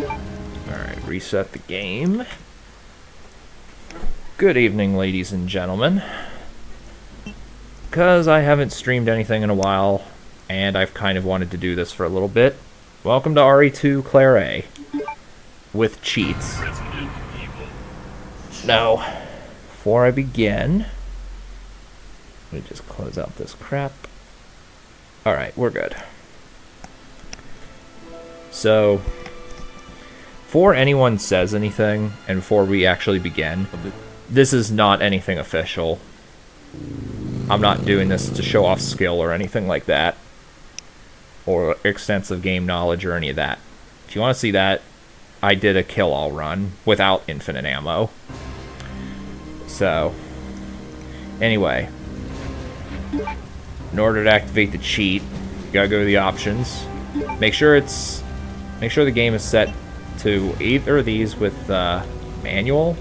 Alright, reset the game. Good evening, ladies and gentlemen. Because I haven't streamed anything in a while, and I've kind of wanted to do this for a little bit, welcome to RE2 Claire A. With cheats. Now, before I begin, let me just close out this crap. Alright, we're good. So, before anyone says anything, and before we actually begin, this is not anything official. I'm not doing this to show off skill or anything like that, or extensive game knowledge or any of that. If you want to see that, I did a kill-all run without infinite ammo. So, anyway, in order to activate the cheat, you gotta go to the options. Make sure the game is set to either of these with manual.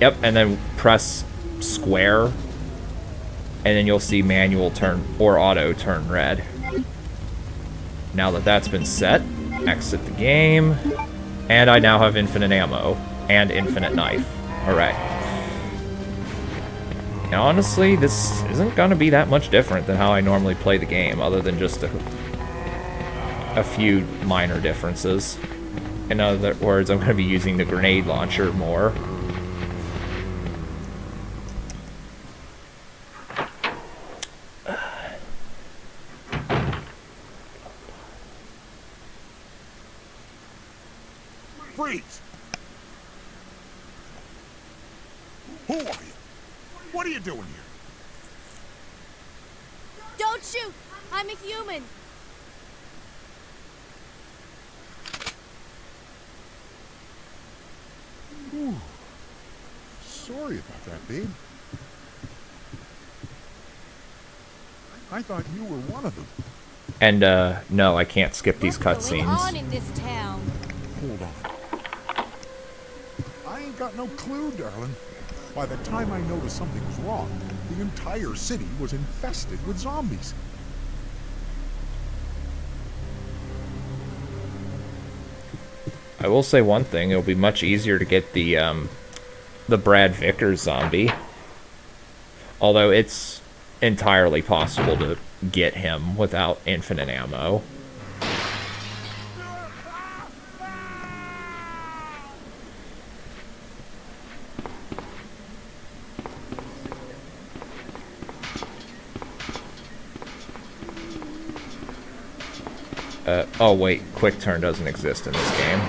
Yep, and then press square, and then you'll see manual turn or auto turn red. Now that that's been set, exit the game, and I now have infinite ammo and infinite knife. Alright. And honestly, this isn't gonna be that much different than how I normally play the game, other than just a few minor differences. In other words, I'm gonna be using the grenade launcher more. Freeze! Who are you? What are you doing here? Don't shoot! I'm a human! Ooh. Sorry about that, babe. I thought you were one of them. And, no, I can't skip these What's going on cutscenes. in this town? Hold on. I ain't got no clue, darling. By the time I noticed something was wrong, the entire city was infested with zombies. I will say one thing, it'll be much easier to get the Brad Vickers zombie. Although it's entirely possible to get him without infinite ammo. Oh wait, quick turn doesn't exist in this game.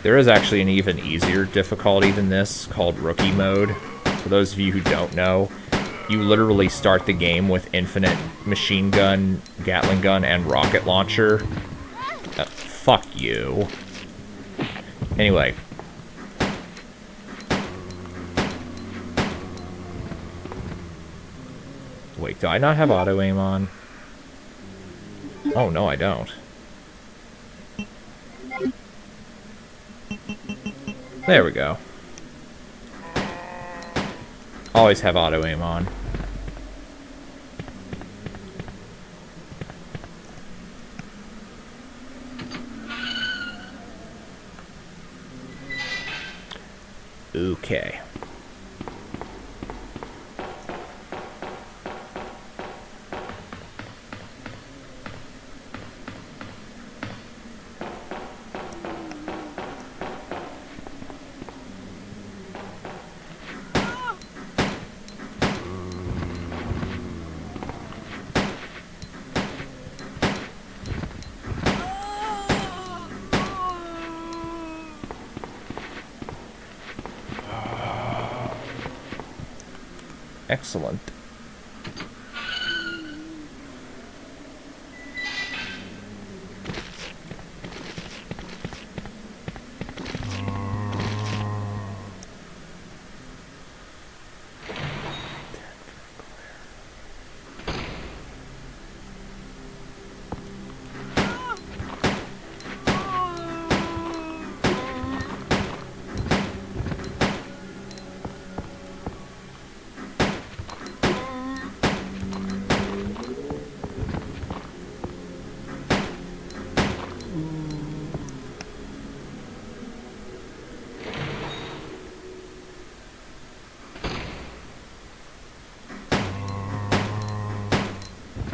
There is actually an even easier difficulty than this, called Rookie Mode. For those of you who don't know, you literally start the game with infinite machine gun, Gatling gun, and rocket launcher. Fuck you. Anyway. Wait, do I not have auto-aim on? Oh, no, I don't. There we go. Always have auto-aim on. Okay. Excellent.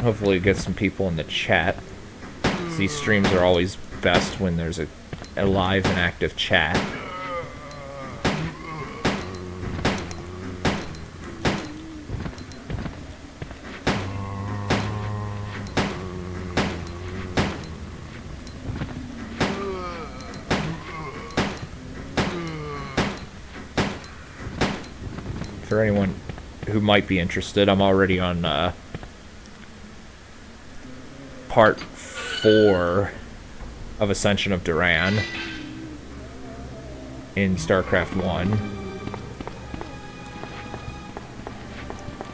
Hopefully get some people in the chat. These streams are always best when there's a live and active chat. For anyone who might be interested, I'm already on part 4 of Ascension of Duran in StarCraft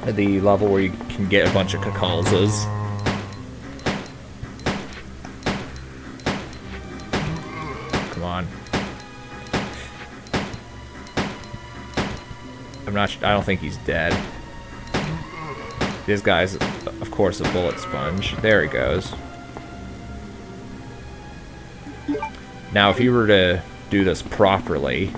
1. The level where you can get a bunch of Kakalzas. Come on. I don't think he's dead. This guy's, of course, a bullet sponge. There he goes. Now, if you were to do this properly,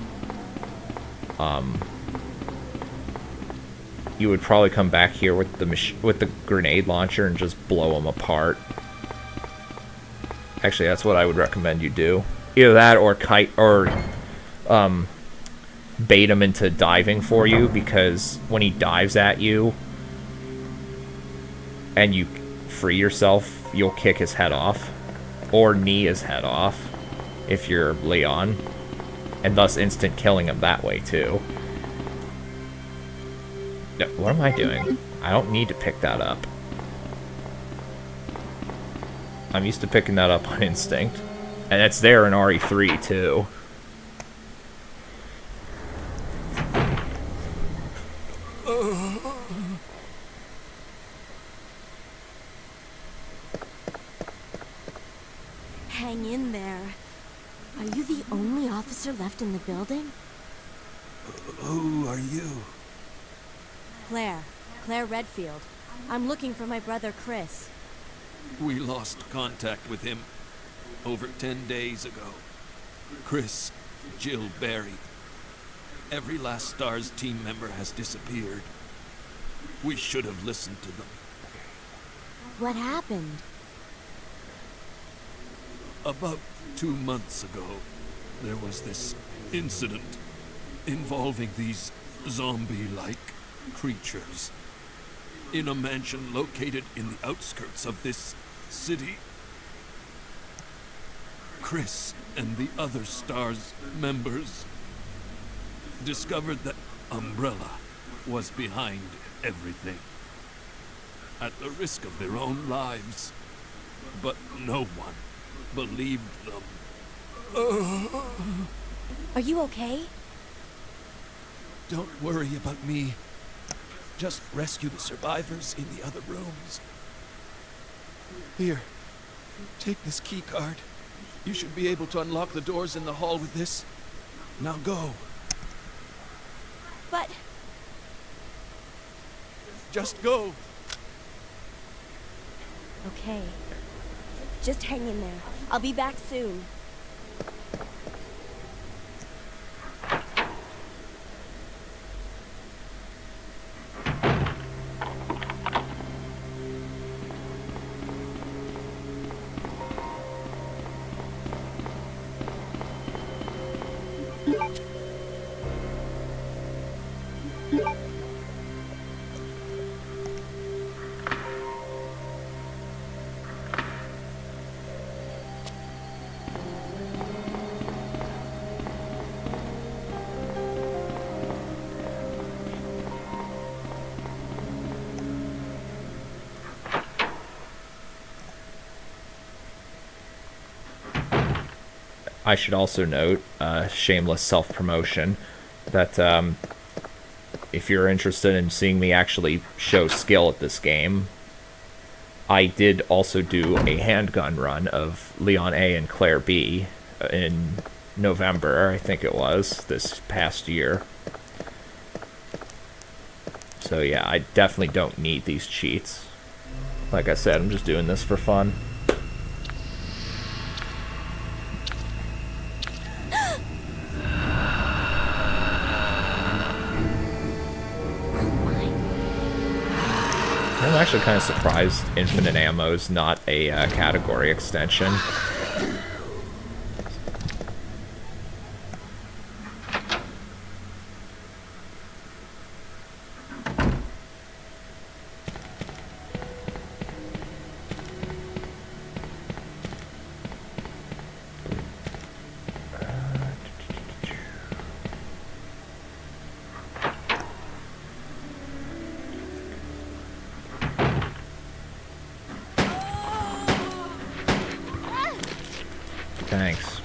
you would probably come back here with the grenade launcher and just blow them apart. Actually, that's what I would recommend you do. Either that or bait him into diving for you, because when he dives at you and you free yourself, you'll kick his head off or knee his head off if you're Leon, and thus instant killing him that way too. No, what am I doing? I don't need to pick that up. I'm used to picking that up on instinct, and it's there in RE3 too. Hang in there. Are you the only officer left in the building? Who are you? Claire Redfield. I'm looking for my brother Chris. We lost contact with him over 10 days ago. Chris, Jill Barry. Every last STARS team member has disappeared. We should have listened to them. What happened? About 2 months ago, there was this incident involving these zombie-like creatures in a mansion located in the outskirts of this city. Chris and the other STARS members discovered that Umbrella was behind everything, at the risk of their own lives. But no one believed them. Are you okay? Don't worry about me. Just rescue the survivors in the other rooms. Here, take this key card. You should be able to unlock the doors in the hall with this. Now go. But... Just go. Okay. Just hang in there. I'll be back soon. I should also note, shameless self-promotion, that if you're interested in seeing me actually show skill at this game, I did also do a handgun run of Leon A and Claire B in November, I think it was, this past year. So yeah, I definitely don't need these cheats. Like I said, I'm just doing this for fun. I'm actually kind of surprised infinite ammo is not a category extension. Thanks.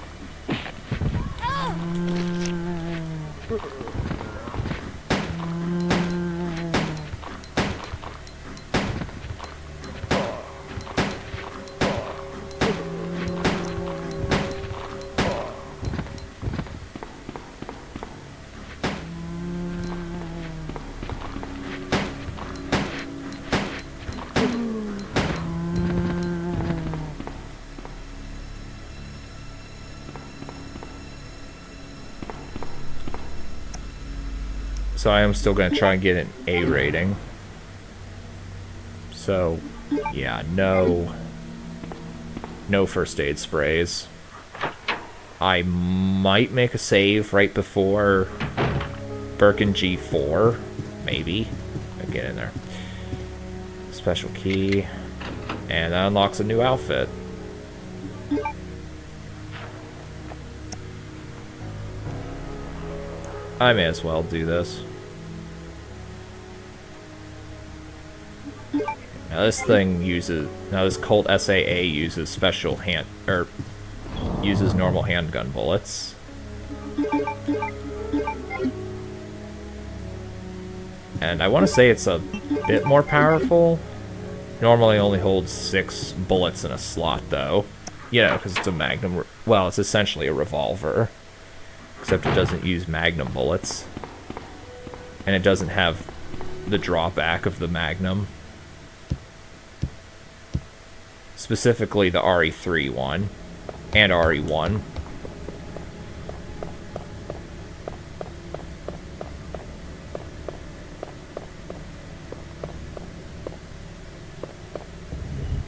So I am still going to try and get an A rating. So, yeah, no first aid sprays. I might make a save right before Birkin G4. Maybe. I'll get in there. Special key. And that unlocks a new outfit. I may as well do this. Now this thing uses... Now this Colt SAA uses special uses normal handgun bullets. And I want to say it's a bit more powerful. Normally only holds 6 bullets in a slot, though. You know, because it's a Magnum... Well, it's essentially a revolver. Except it doesn't use Magnum bullets. And it doesn't have the drawback of the Magnum. Specifically the RE3 one. And RE1.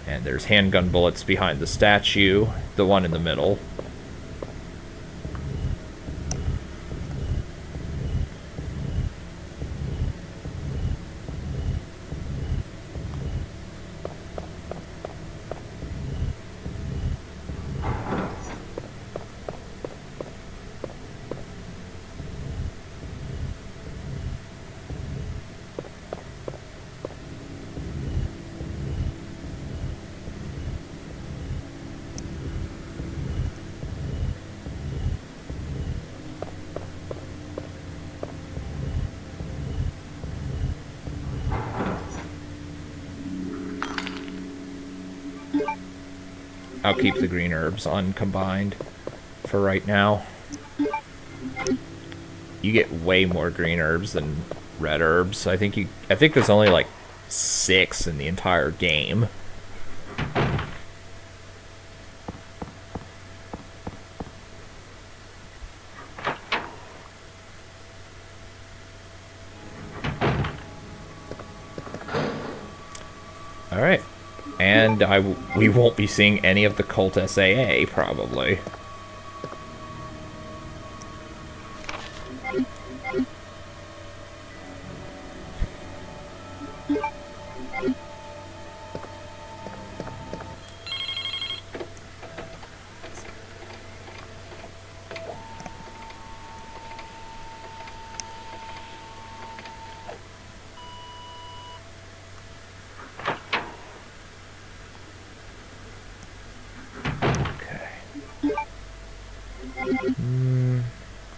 And there's handgun bullets behind the statue. The one in the middle. I'll keep the green herbs uncombined for right now. You get way more green herbs than red herbs. I think there's only like 6 in the entire game. Alright. And we won't be seeing any of the Colt SAA, probably.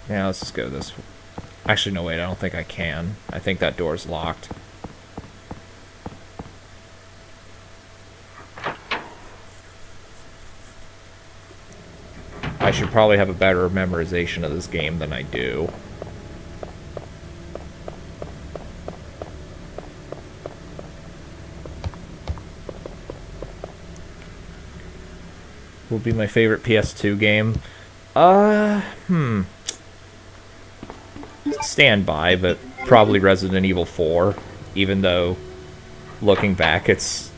Yeah, let's just go this way. Actually, no, wait, I don't think I can. I think that door's locked. I should probably have a better memorization of this game than I do. Will be my favorite PS2 game. Stand by, but probably Resident Evil 4, even though looking back, it's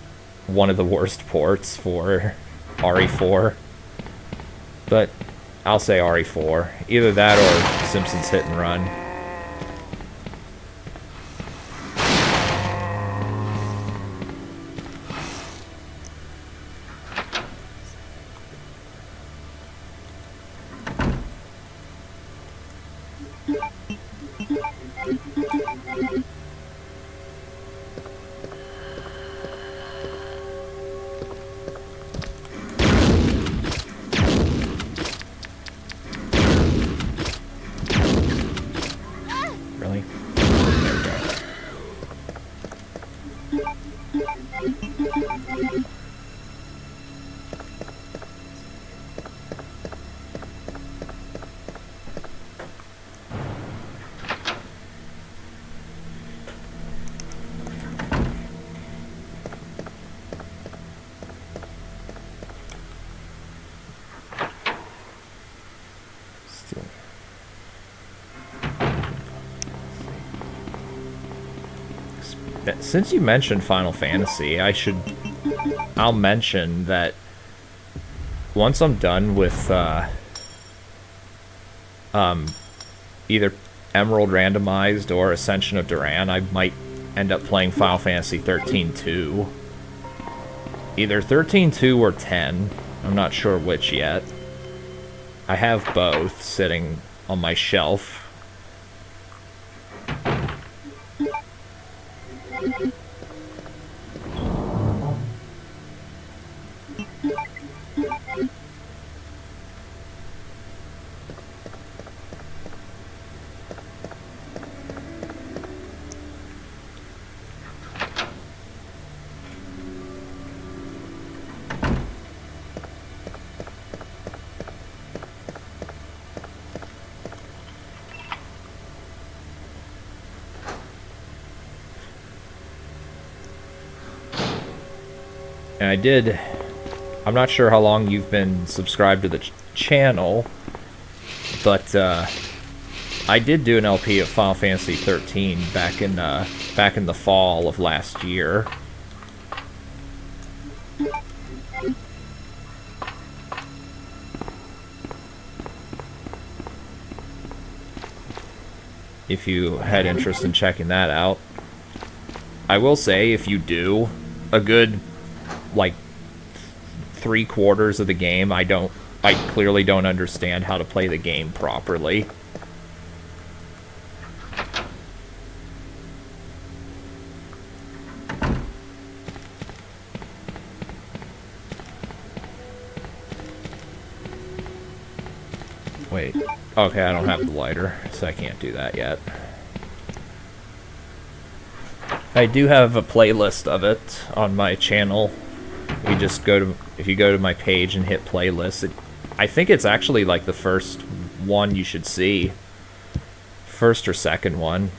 one of the worst ports for RE4. But I'll say RE4. Either that or Simpsons Hit and Run. Really? There we go. Still. Since you mentioned Final Fantasy, I'll mention that once I'm done with either Emerald Randomized or Ascension of Duran, I might end up playing Final Fantasy 13-2. Either 13-2 or 10. I'm not sure which yet. I have both sitting on my shelf. And I'm not sure how long you've been subscribed to the channel, but I did do an LP of Final Fantasy 13 back in the fall of last year. If you had interest in checking that out. I will say, if you do, a good like 3/4 of the game, I clearly don't understand how to play the game properly. Wait. Okay, I don't have the lighter, so I can't do that yet. I do have a playlist of it on my channel. If you go to my page and hit playlist, I think it's actually like the first one you should see. First or second one.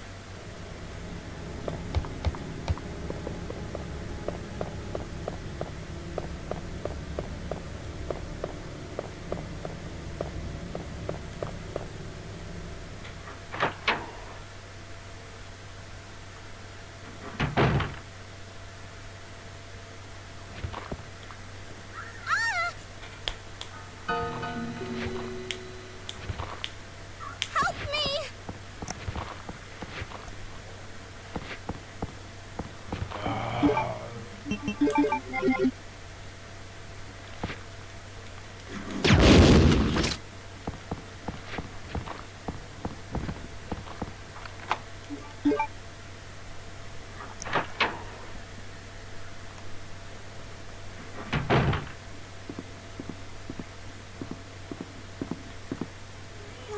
Help me!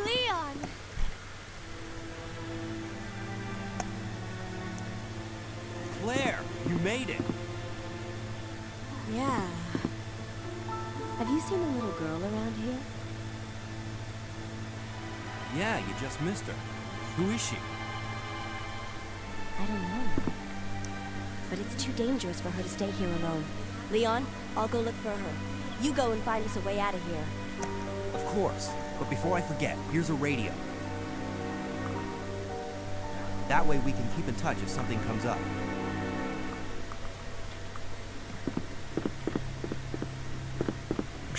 Leon! Claire, you made it. Yeah. Have you seen a little girl around here? Yeah, you just missed her. Who is she? I don't know. But it's too dangerous for her to stay here alone. Leon, I'll go look for her. You go and find us a way out of here. Of course. But before I forget, here's a radio. That way we can keep in touch if something comes up.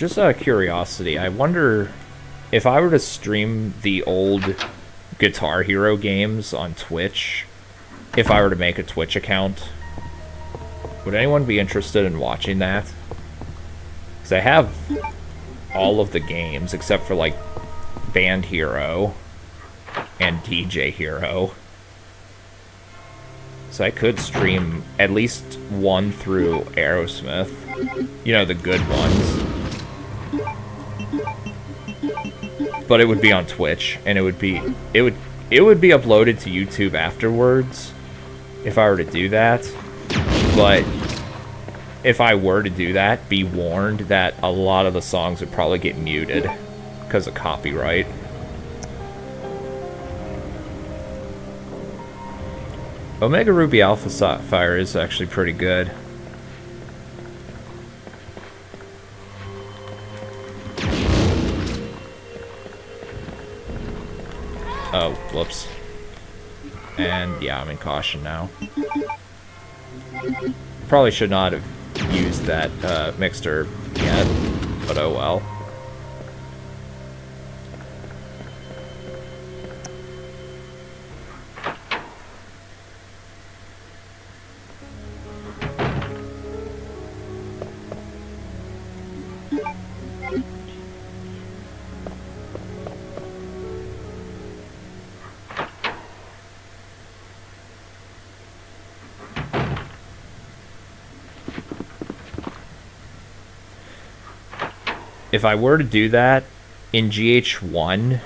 just out of curiosity, I wonder if I were to stream the old Guitar Hero games on Twitch, if I were to make a Twitch account, would anyone be interested in watching that? Because I have all of the games except for like Band Hero and DJ Hero. So I could stream at least one through Aerosmith. You know, the good ones. But it would be on Twitch, and it would be uploaded to YouTube afterwards if I were to do that. But if I were to do that, be warned that a lot of the songs would probably get muted because of copyright. Omega Ruby Alpha Sapphire is actually pretty good. Oh, whoops. And yeah, I'm in caution now. Probably should not have used that mixer yet, but oh well. If I were to do that in GH1,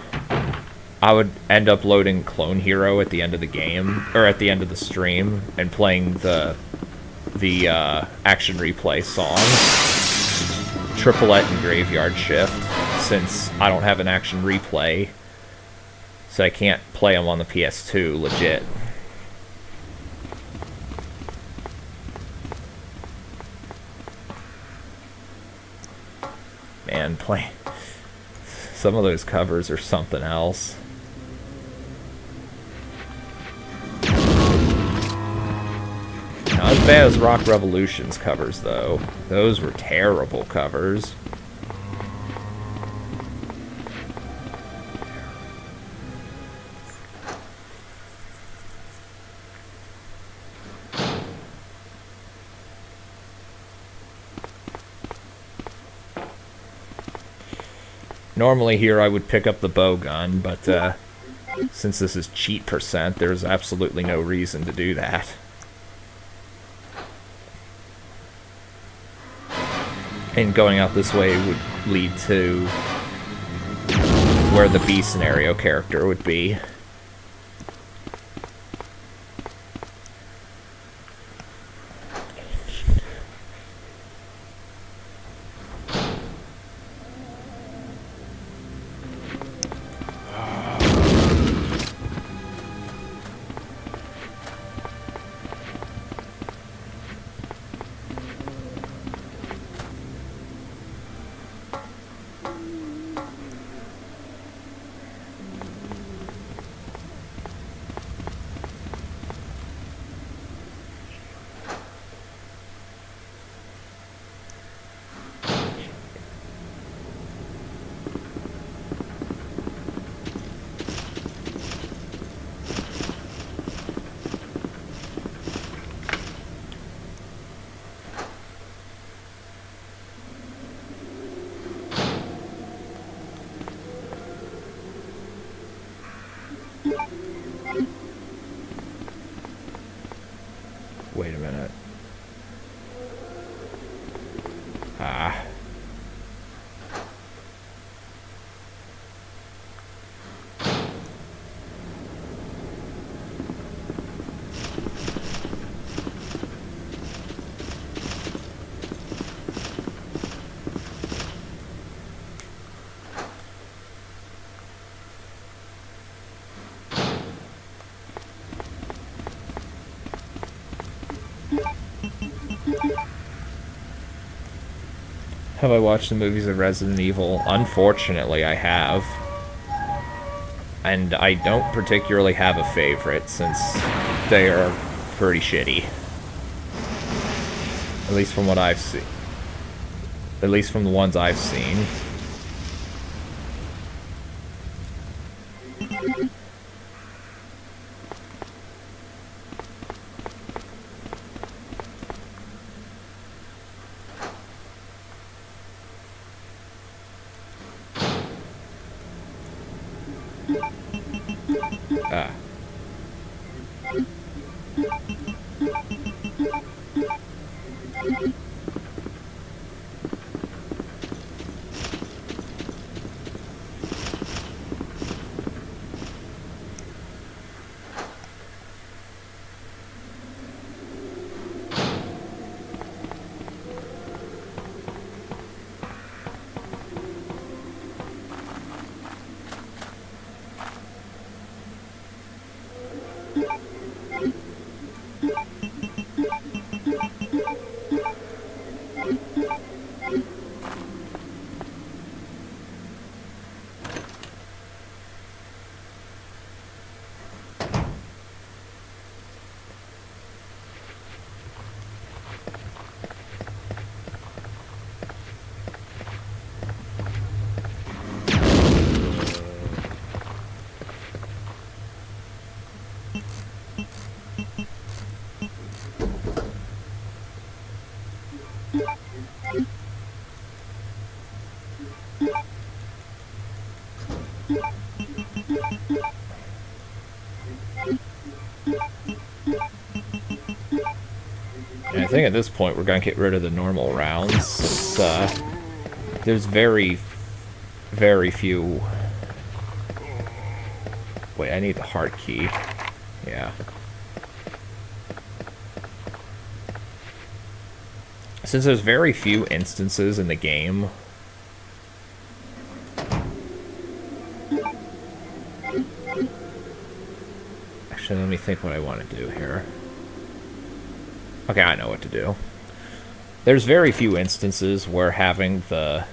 I would end up loading Clone Hero at the end of the game, or at the end of the stream, and playing the Action Replay song, Triplet and Graveyard Shift, since I don't have an Action Replay, so I can't play them on the PS2 legit. Man, some of those covers are something else. Not as bad as Rock Revolution's covers, though. Those were terrible covers. Normally here I would pick up the bow gun, but since this is cheat percent, there's absolutely no reason to do that. And going out this way would lead to where the B scenario character would be. Wait a minute. Ah. Have I watched the movies of Resident Evil? Unfortunately, I have. And I don't particularly have a favorite, since they are pretty shitty. At least from what I've seen. At least from the ones I've seen. Ah. And I think at this point we're gonna get rid of the normal rounds. It's, there's very few... Wait, I need the heart key. Yeah. Since there's very few instances in the game... Actually, let me think what I want to do here. Okay, I know what to do. There's very few instances where having the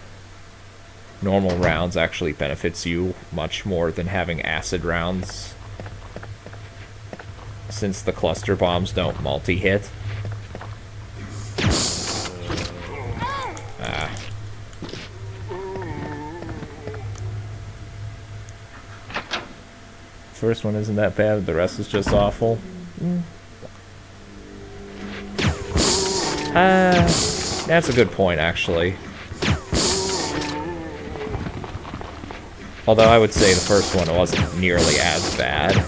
normal rounds actually benefits you much more than having acid rounds, since the cluster bombs don't multi-hit. First one isn't that bad, the rest is just awful. That's a good point, actually. Although I would say the first one wasn't nearly as bad.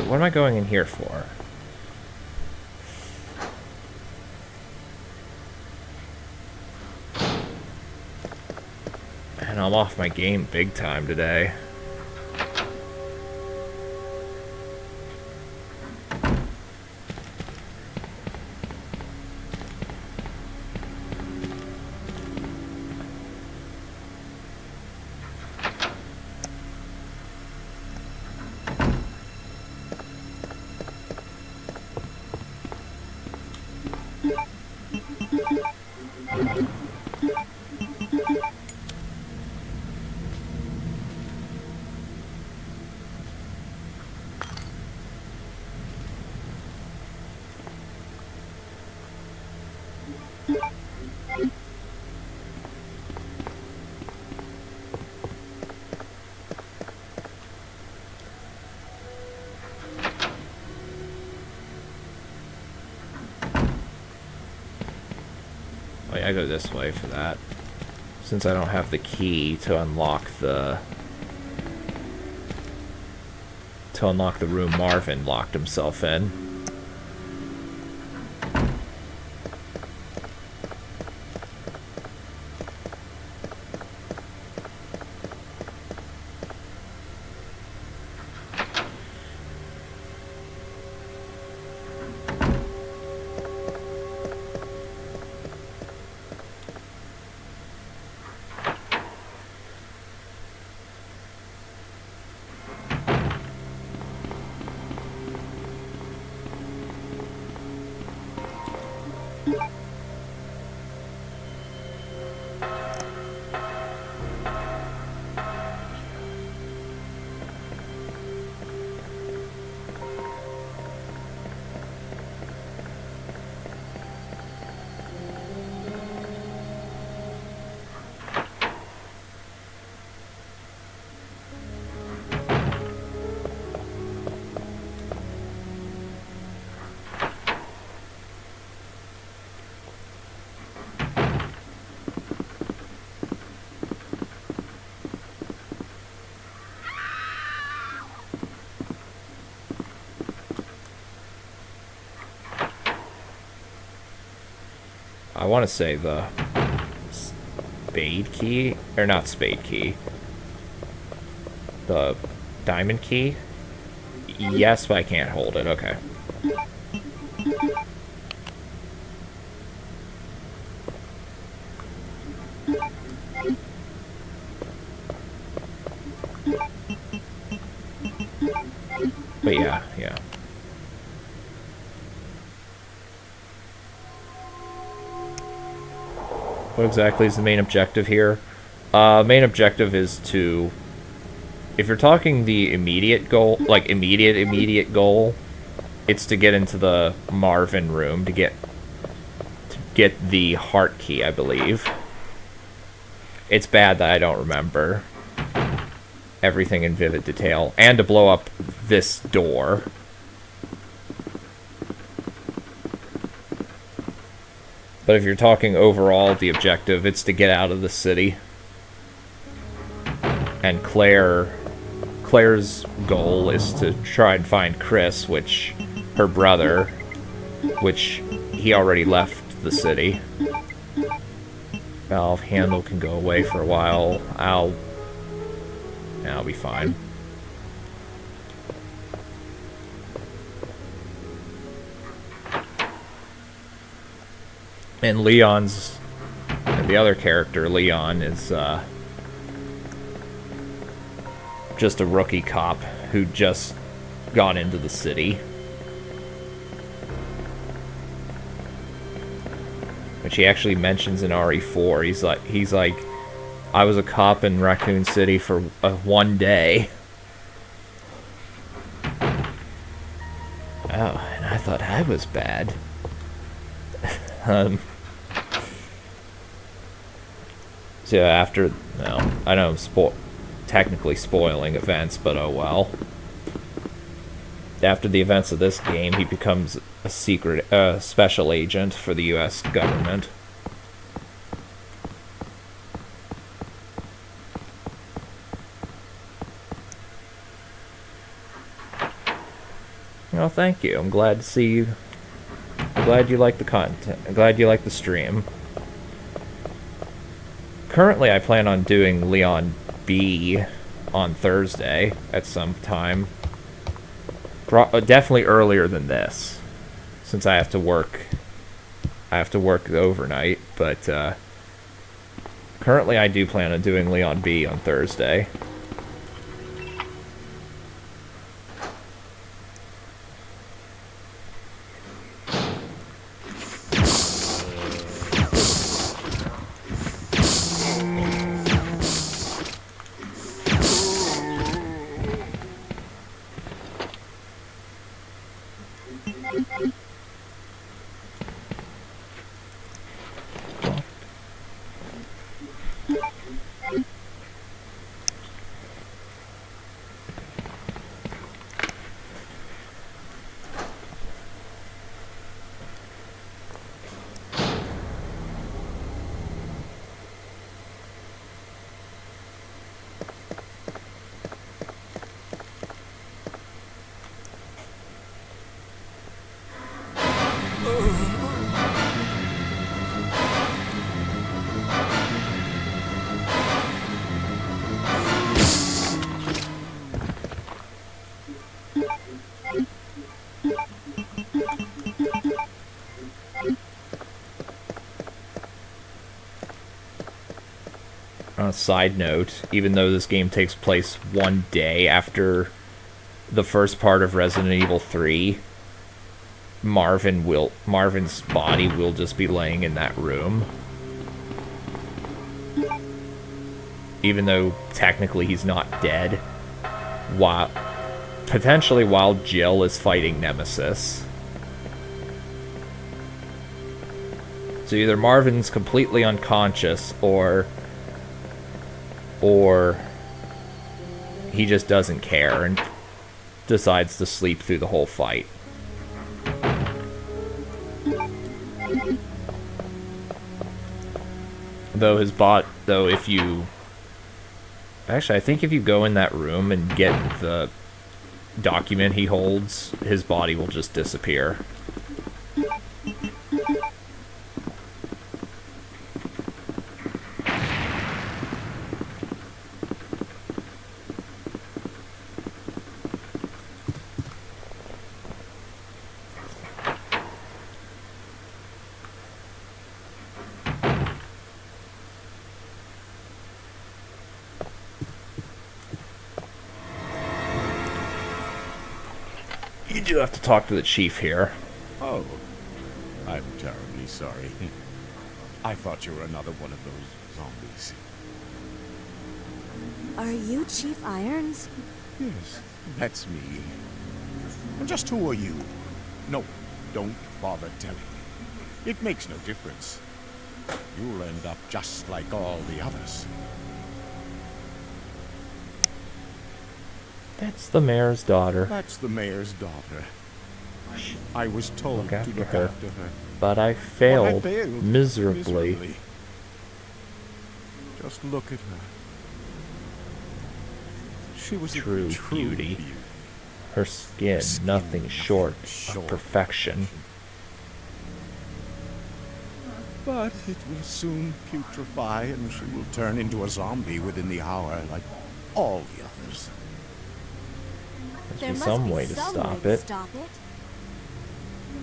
What am I going in here for? And I'm off my game big time today. Wait, I go this way for that. Since I don't have the key to unlock the... room Marvin locked himself in. I want to say the spade key, or not spade key, the diamond key. Yes, but I can't hold it. Okay. But yeah, yeah. What exactly is the main objective here? Main objective is to, if you're talking the immediate goal, like immediate goal, it's to get into the Marvin room to get the heart key, I believe. It's bad that I don't remember everything in vivid detail, and to blow up this door. But if you're talking overall, the objective, it's to get out of the city. And Claire's goal is to try and find Chris, which her brother, which he already left the city. Valve handle can go away for a while. I'll be fine. And Leon's, and the other character, Leon, is just a rookie cop who just got into the city. Which he actually mentions in RE4. He's like, I was a cop in Raccoon City for one day. Oh, and I thought I was bad. So after, no, I know I'm technically spoiling events, but oh well. After the events of this game, he becomes a secret, special agent for the U.S. government. Well, thank you. I'm glad to see you. I'm glad you like the content. I'm glad you like the stream. Currently, I plan on doing Leon B on Thursday at some time. Definitely earlier than this, since I have to work. I have to work overnight, but currently I do plan on doing Leon B on Thursday. On a side note, even though this game takes place one day after the first part of Resident Evil 3, Marvin's body will just be laying in that room. Even though technically he's not dead. While Jill is fighting Nemesis. So either Marvin's completely unconscious or he just doesn't care and decides to sleep through the whole fight. Though if you... Actually, I think if you go in that room and get the document he holds, his body will just disappear. You do have to talk to the chief here. Oh, I'm terribly sorry. I thought you were another one of those zombies. Are you Chief Irons? Yes, that's me. And just who are you? No, don't bother telling me. It makes no difference. You'll end up just like all the others. That's the mayor's daughter. That's the mayor's daughter. I was told Look after to look her. after her. But I failed, miserably. Just look at her. She was True a true beauty. Her skin, nothing short of perfection. But it will soon putrefy and she will turn into a zombie within the hour like all the others. There must be some way to stop it.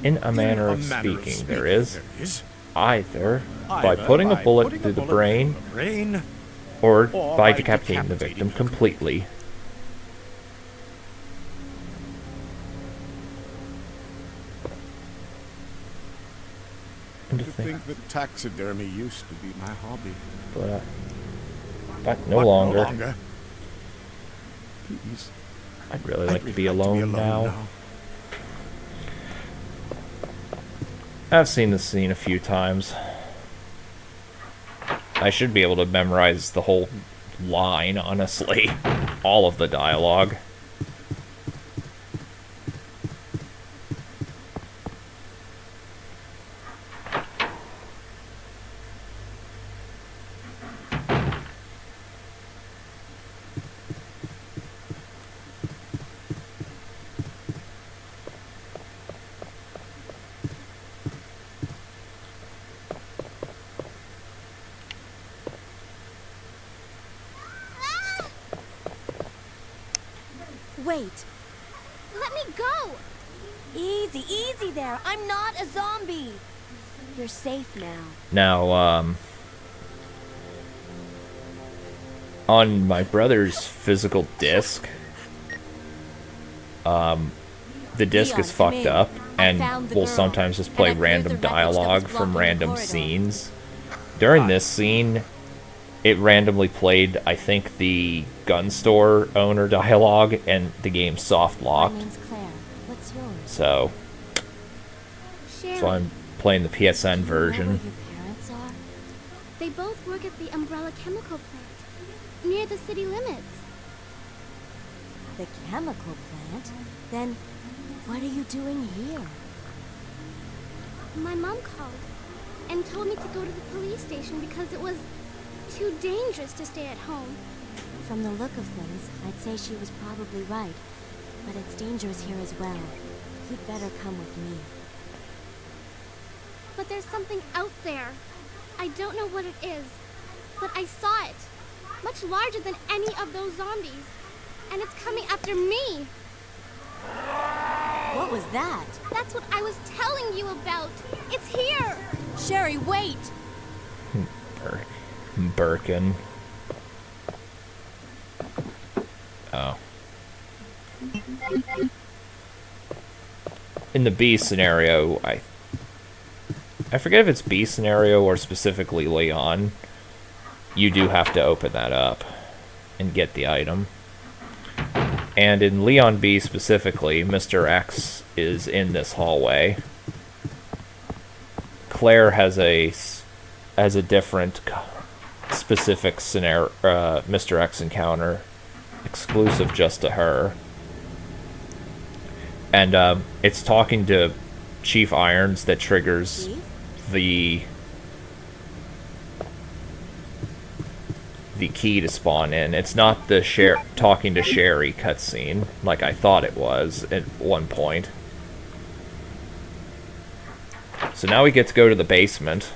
In a manner of speaking, there is. Either by putting a bullet through the brain, or by decapitating the victim completely. To think that taxidermy used to be my hobby. But no longer. Please. I'd really like to be alone now. I've seen this scene a few times. I should be able to memorize the whole line, honestly. All of the dialogue. Wait. Let me go! Easy, easy there. I'm not a zombie. You're safe now. Now, on my brother's physical disc, the disc Leon, is fucked come up, in. I found and the will girl, sometimes just and play I cleared random the wreckage that was dialogue blocking from the random corridor. scenes. During this scene, it randomly played, I think, the gun store owner dialogue, and the game soft My locked. name's Claire. What's yours? So Sherry, I'm playing the PSN Do you know version. where your parents are? they both work at the Umbrella Chemical Plant, near the city limits. The chemical plant? Then, what are you doing here? My mom called and told me to go to the police station because it was too dangerous to stay at home. From the look of things, I'd say she was probably right. But it's dangerous here as well. You'd better come with me. But there's something out there. I don't know what it is, but I saw it. Much larger than any of those zombies. And it's coming after me. What was that? That's what I was telling you about. It's here. Sherry, wait! Birkin. Oh. in the B scenario, I forget if it's B scenario or specifically Leon, you do have to open that up and get the item. And in Leon B specifically, Mr. X is in this hallway. Claire has a different specific scenario, Mr. X encounter, exclusive just to her. And it's talking to Chief Irons that triggers the key to spawn in. It's not the talking to Sherry cutscene like I thought it was at one point. So now we get to go to the basement.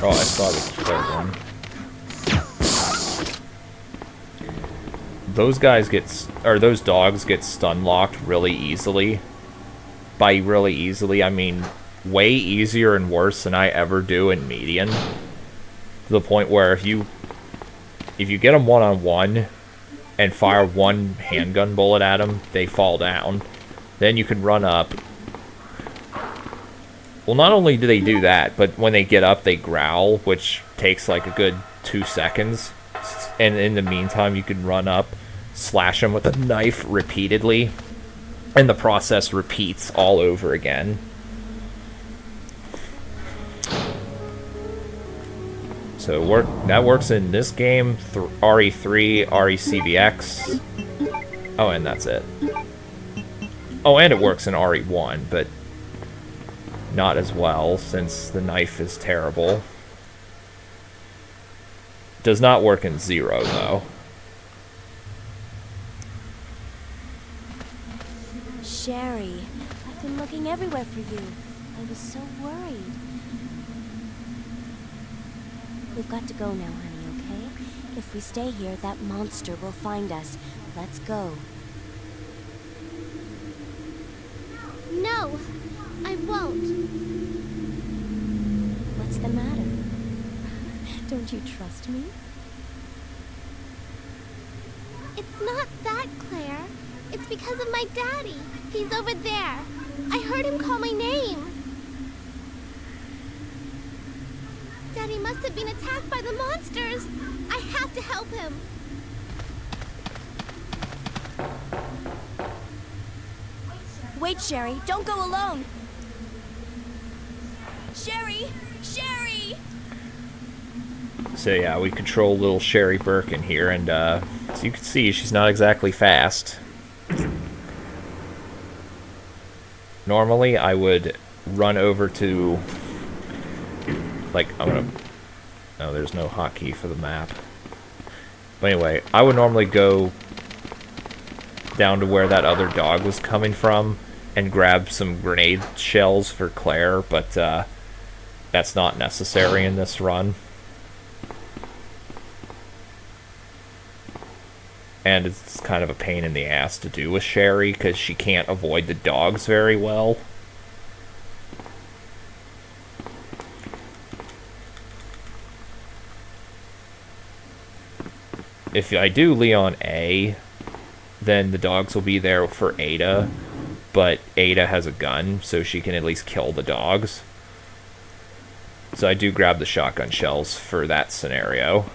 Oh, I saw the third one. Those dogs get stun locked really easily. By really easily, I mean way easier and worse than I ever do in median. To the point where if you get them one-on-one and fire one handgun bullet at them, they fall down. Then you can run up. Well, not only do they do that, but when they get up, they growl, which takes like a good 2 seconds. And in the meantime, you can run up, slash them with a knife repeatedly, and the process repeats all over again. So that works in this game, RE3, RECVX. Oh, and that's it. Oh, and it works in RE1, but not as well, since the knife is terrible. Does not work in 0, though. Sherry, I've been looking everywhere for you. I was so worried. We've got to go now, honey, okay? If we stay here, that monster will find us. Let's go. No, I won't. What's the matter? Don't you trust me? It's not that, Claire. It's because of my daddy. He's over there. I heard him call my name. Daddy must have been attacked by the monsters. I have to help him. Wait, Sherry. Don't go alone. Sherry! Sherry! So yeah, we control little Sherry Birkin here, and as you can see, she's not exactly fast. Normally, I would run over to, like, no, there's no hotkey for the map. But anyway, I would normally go down to where that other dog was coming from and grab some grenade shells for Claire, but that's not necessary in this run. And it's kind of a pain in the ass to do with Sherry, because she can't avoid the dogs very well. if I do Leon A, then the dogs will be there for Ada, but Ada has a gun, so she can at least kill the dogs. So I do grab the shotgun shells for that scenario.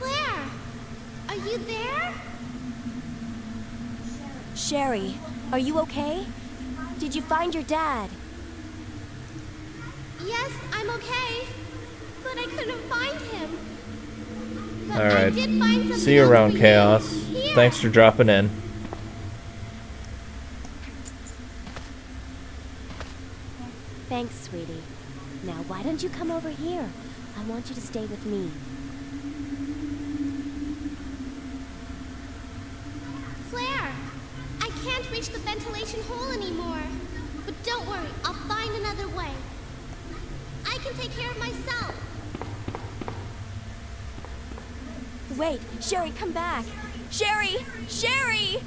Claire, are you there? Sherry, are you okay? Did you find your dad? Yes, I'm okay. But I couldn't find him. But I Alright. did find something See you else around, for Chaos. Here. Thanks for dropping in. Thanks, sweetie. Now, why don't you come over here? I want you to stay with me. Claire, I can't reach the ventilation hole anymore. But don't worry, I'll find another way. I can take care of myself. Wait, Sherry, come back! Sherry! Sherry!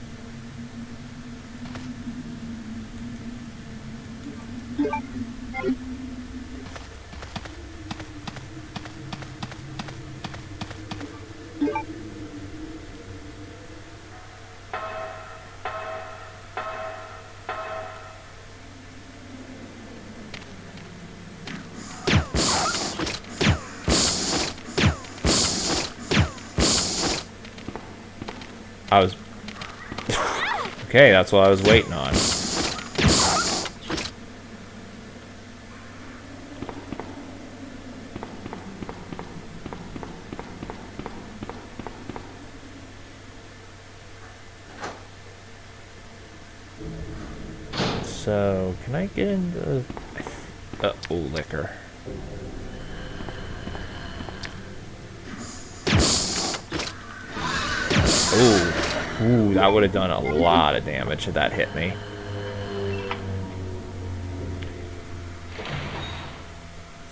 I was... Okay, that's what I was waiting on. So, can I get into... oh, liquor. Ooh, that would have done a lot of damage if that hit me.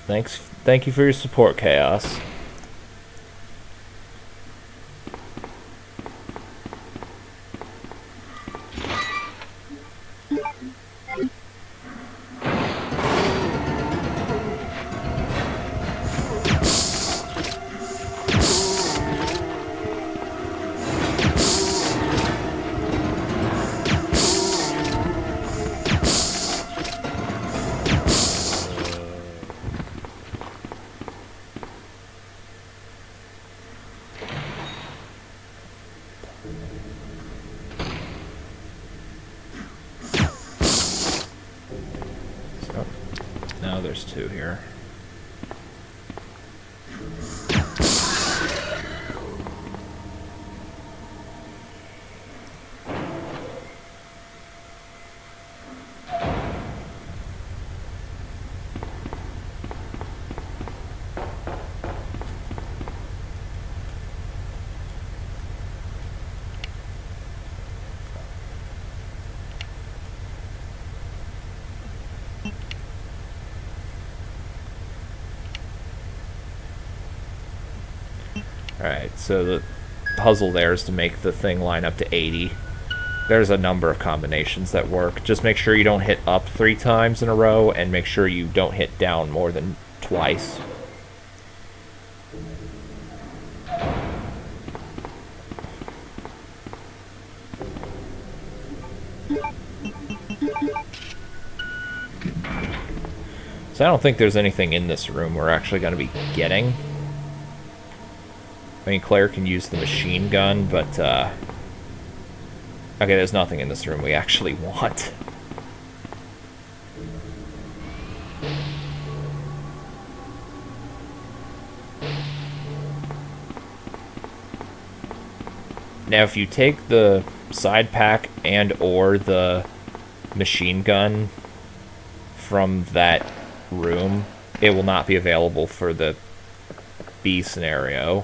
Thank you for your support, Chaos. No, there's two here. Alright, so puzzle there is to make the thing line up to 80. There's a number of combinations that work. Just make sure you don't hit up 3 times in a row, and make sure you don't hit down more than twice. So I don't think there's anything in this room we're actually going to be getting. I mean, Claire can use the machine gun, but, okay, there's nothing in this room we actually want. Now, if you take the side pack and or the machine gun from that room, it will not be available for the B scenario.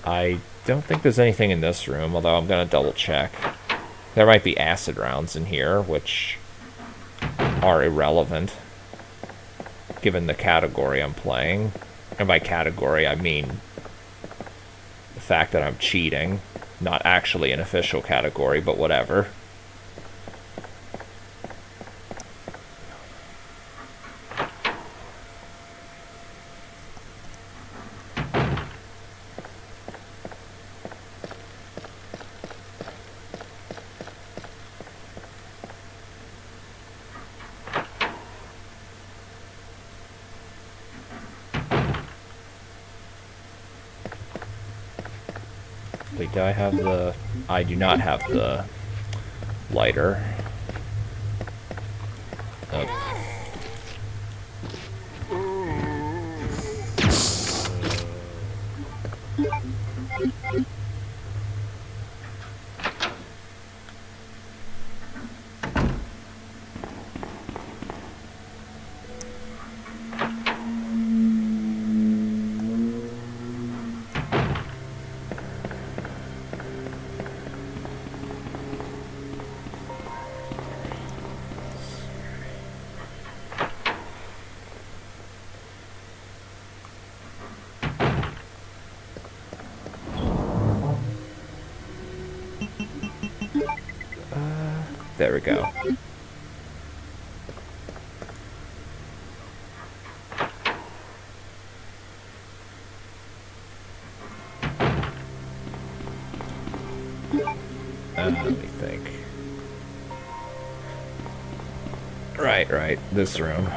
I don't think there's anything in this room, although I'm going to double check. There might be acid rounds in here, which are irrelevant, given the category I'm playing. And by category, I mean the fact that I'm cheating. Not actually an official category, but whatever. Wait, do I have the... I do not have the lighter. Oh. There we go. Let me think. Right, this room.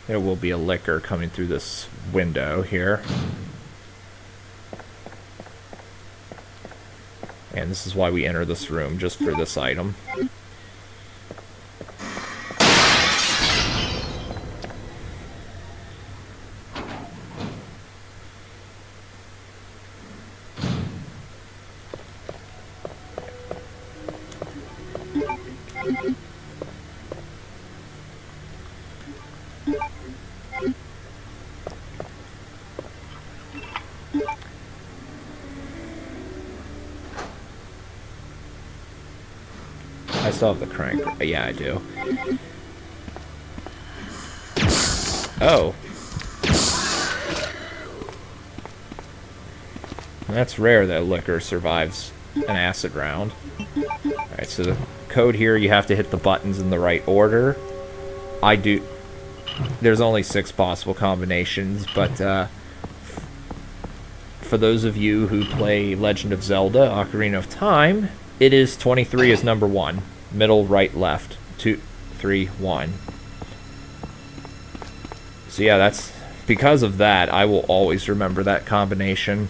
There will be a liquor coming through this window here. And this is why we enter this room, just for this item. I still have the crank. Yeah, I do. Oh. That's rare that liquor survives an acid round. Alright, so the code here, you have to hit the buttons in the right order. I do... There's only 6 possible combinations, but, for those of you who play Legend of Zelda Ocarina of Time, it is 23 is number 1. Middle, right, left. 2, 3, 1. So yeah, that's because of that, I will always remember that combination.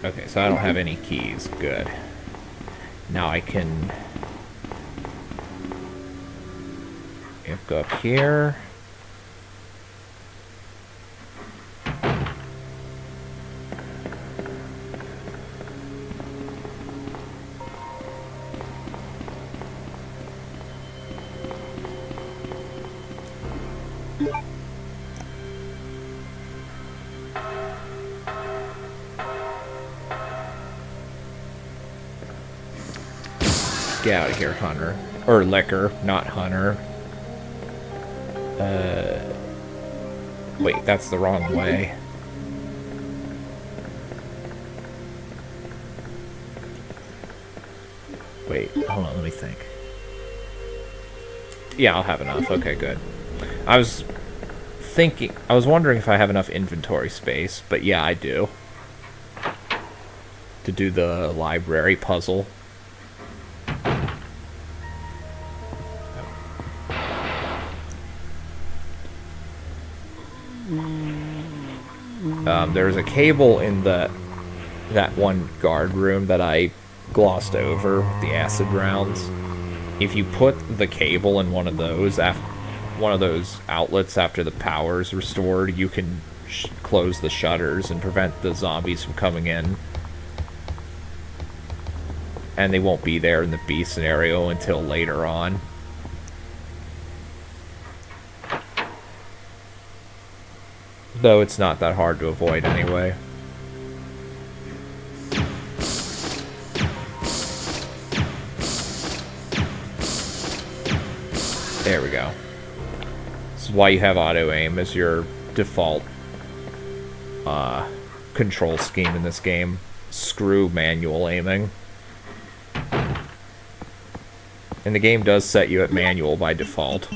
Okay, so I don't have any keys. Good. Now I can go up here. Get out of here, Hunter. Or Liquor, not Hunter. Wait, that's the wrong way. Wait, hold on, let me think. Yeah, I'll have enough. Okay, good. I was wondering if I have enough inventory space, but yeah, I do. To do the library puzzle. There's a cable in that one guard room that I glossed over with the acid rounds. If you put the cable in one of those outlets after the power's restored, you can close the shutters and prevent the zombies from coming in. And they won't be there in the B scenario until later on. Though it's not that hard to avoid anyway. There we go. This is why you have auto-aim as your default control scheme in this game. Screw manual aiming. And the game does set you at manual by default.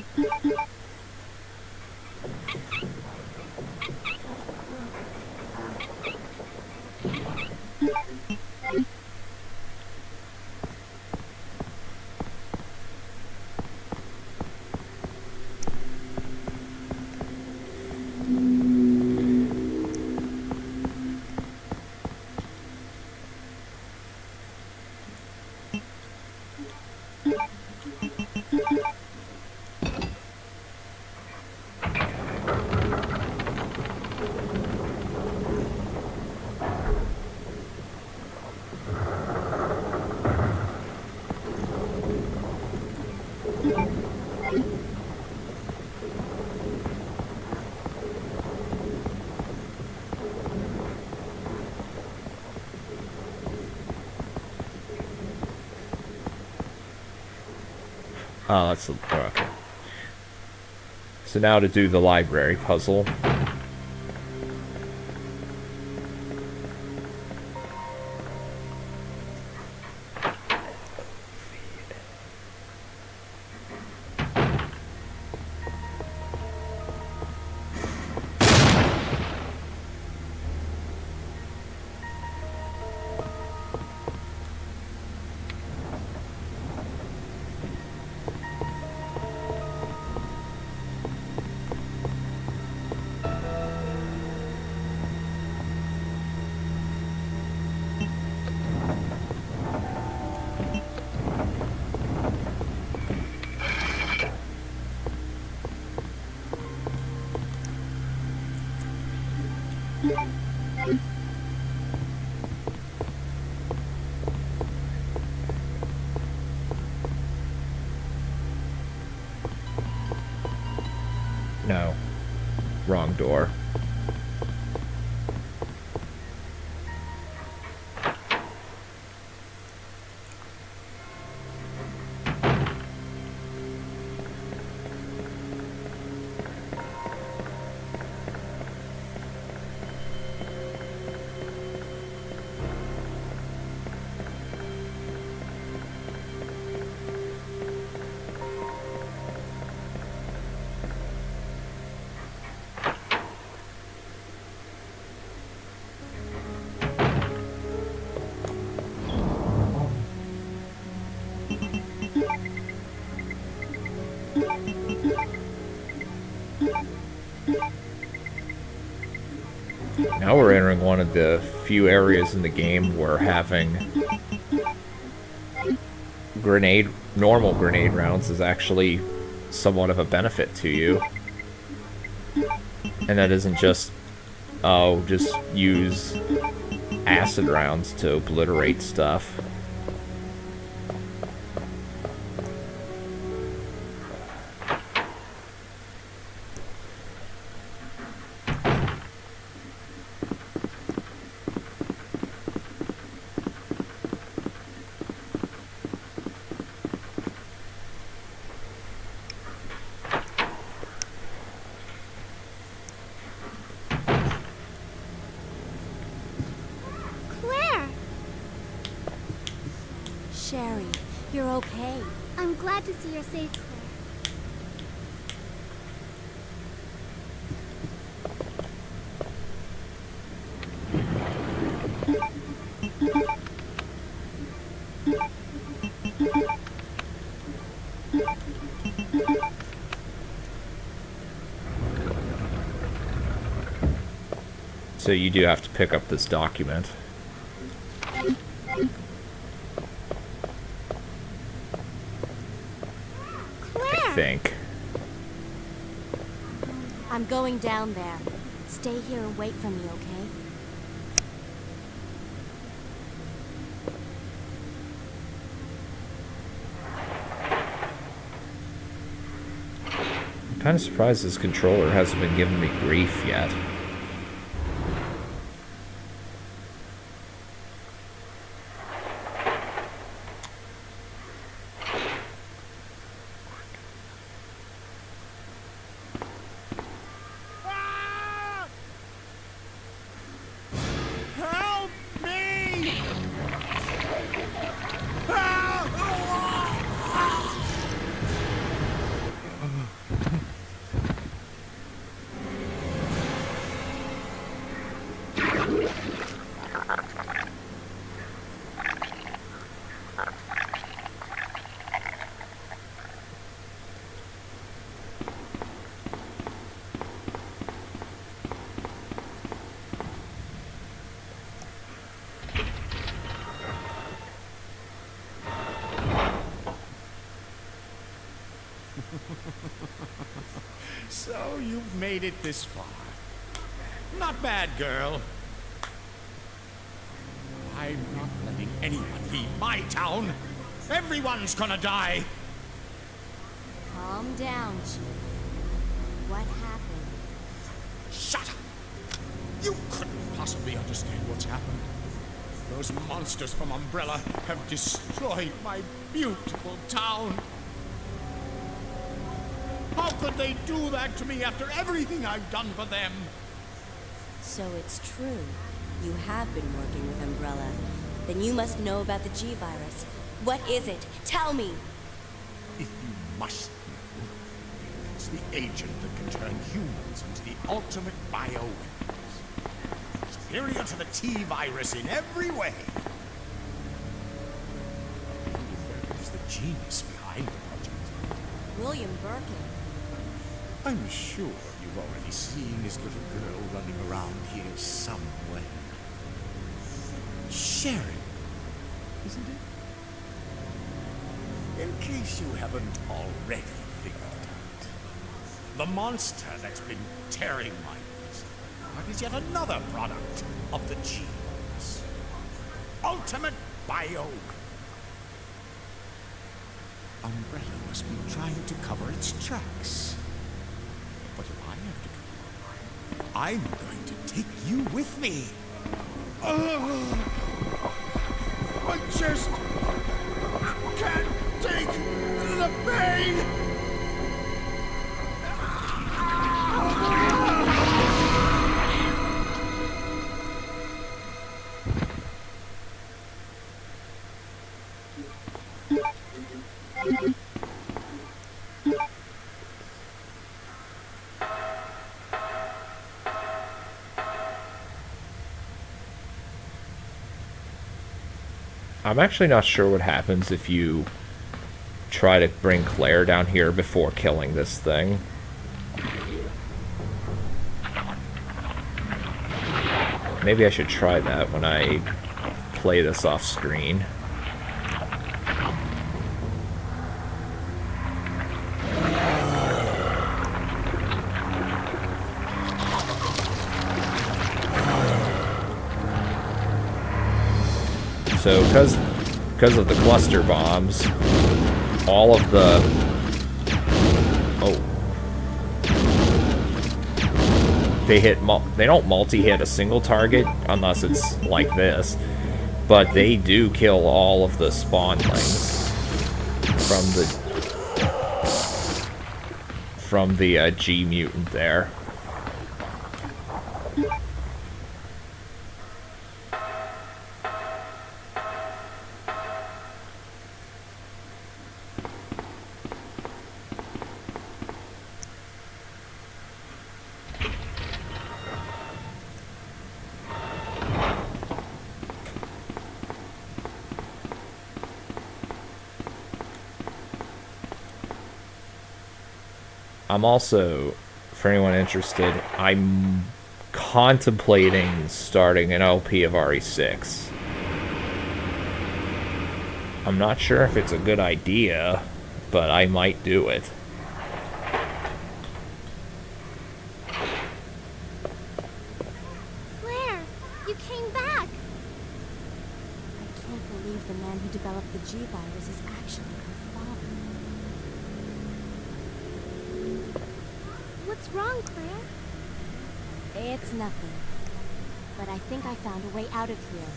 Oh, that's okay. So now to do the library puzzle. No. Wrong door. Now we're entering one of the few areas in the game where having normal grenade rounds is actually somewhat of a benefit to you. And that isn't just, oh, just use acid rounds to obliterate stuff. Claire! Sherry, you're okay. I'm glad to see you're safe, Claire. So you do have to pick up this document. Claire! I think. I'm going down there. Stay here and wait for me, okay? I'm kind of surprised this controller hasn't been giving me grief yet. Help me! So you've made it this far. Not bad, girl. I'm not letting anyone leave my town. Everyone's gonna die. Calm down, Chief. What happened? Shut up! You couldn't possibly understand what's happened. Those monsters from Umbrella have destroyed my beautiful town. How could they do that to me after everything I've done for them? So it's true. You have been working with Umbrella. Then you must know about the G-Virus. What is it? Tell me! If you must know, it's the agent that can turn humans into the ultimate bioweapons. Superior to the T-Virus in every way. Who's the genius behind the project? William Birkin. I'm sure you've already seen this little girl running around here somewhere. Sherry, isn't it? In case you haven't already figured it out, the monster that's been tearing my business apart is yet another product of the G-Virus. Ultimate Bio. Umbrella must be trying to cover its tracks. But if I have to go, I'm going to take you with me. I just can't take the pain. I'm actually not sure what happens if you try to bring Claire down here before killing this thing. Maybe I should try that when I play this off screen. So, because of the cluster bombs, all of the... Oh. They don't multi-hit a single target, unless it's like this. But they do kill all of the spawnlings from the G mutant there. I'm also, for anyone interested, I'm contemplating starting an LP of RE6. I'm not sure if it's a good idea, but I might do it. Claire, you came back. I can't believe the man who developed the G-Virus is actually her father. What's wrong, Claire? It's nothing. But I think I found a way out of here.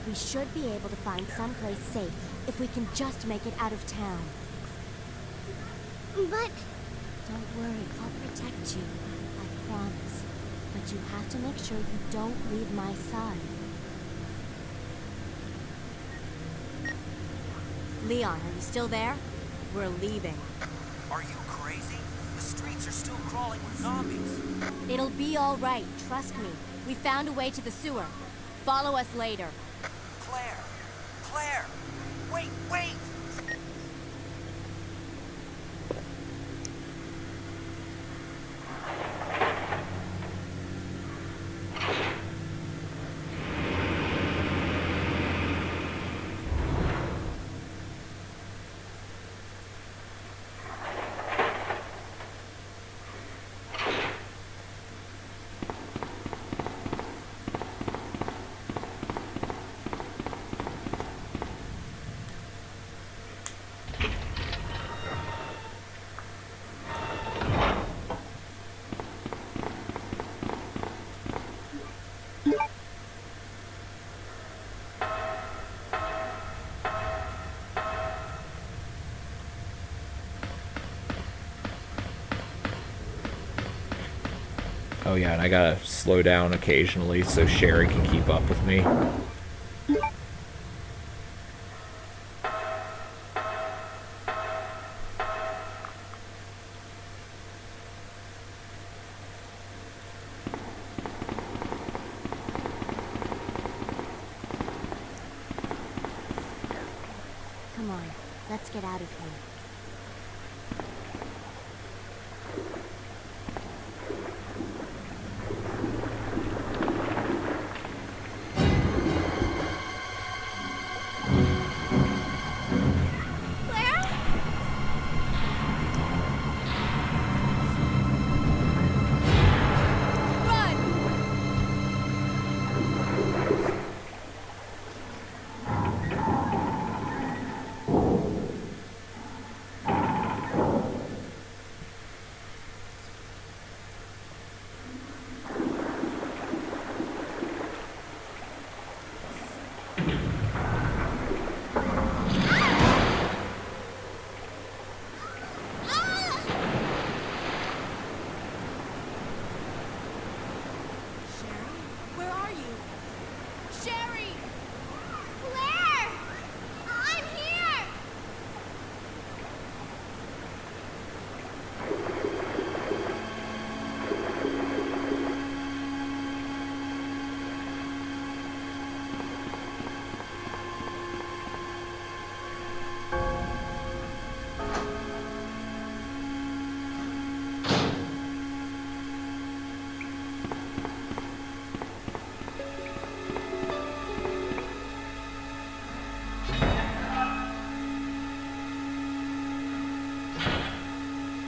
We should be able to find someplace safe if we can just make it out of town. But Don't worry, I'll protect you. I promise. But you have to make sure you don't leave my side. Leon, are you still there? We're leaving. Are you crazy? The streets are still crawling with zombies. It'll be all right, trust me. We found a way to the sewer. Follow us later. Claire! Claire! Wait, wait! Oh yeah, and I gotta slow down occasionally so Sherry can keep up with me. Come on, let's get out of here. Claire? Run!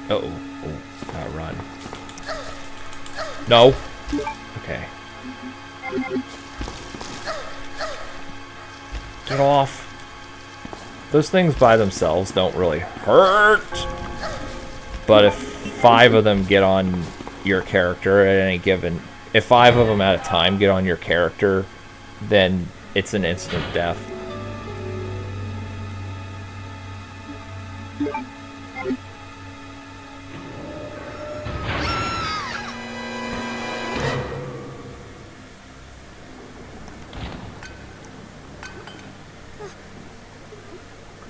Uh-oh. Oh, run. No. Okay. Get off. Those things by themselves don't really hurt. But if 5 of them get on your character at any given... If 5 of them at a time get on your character, then it's an instant death.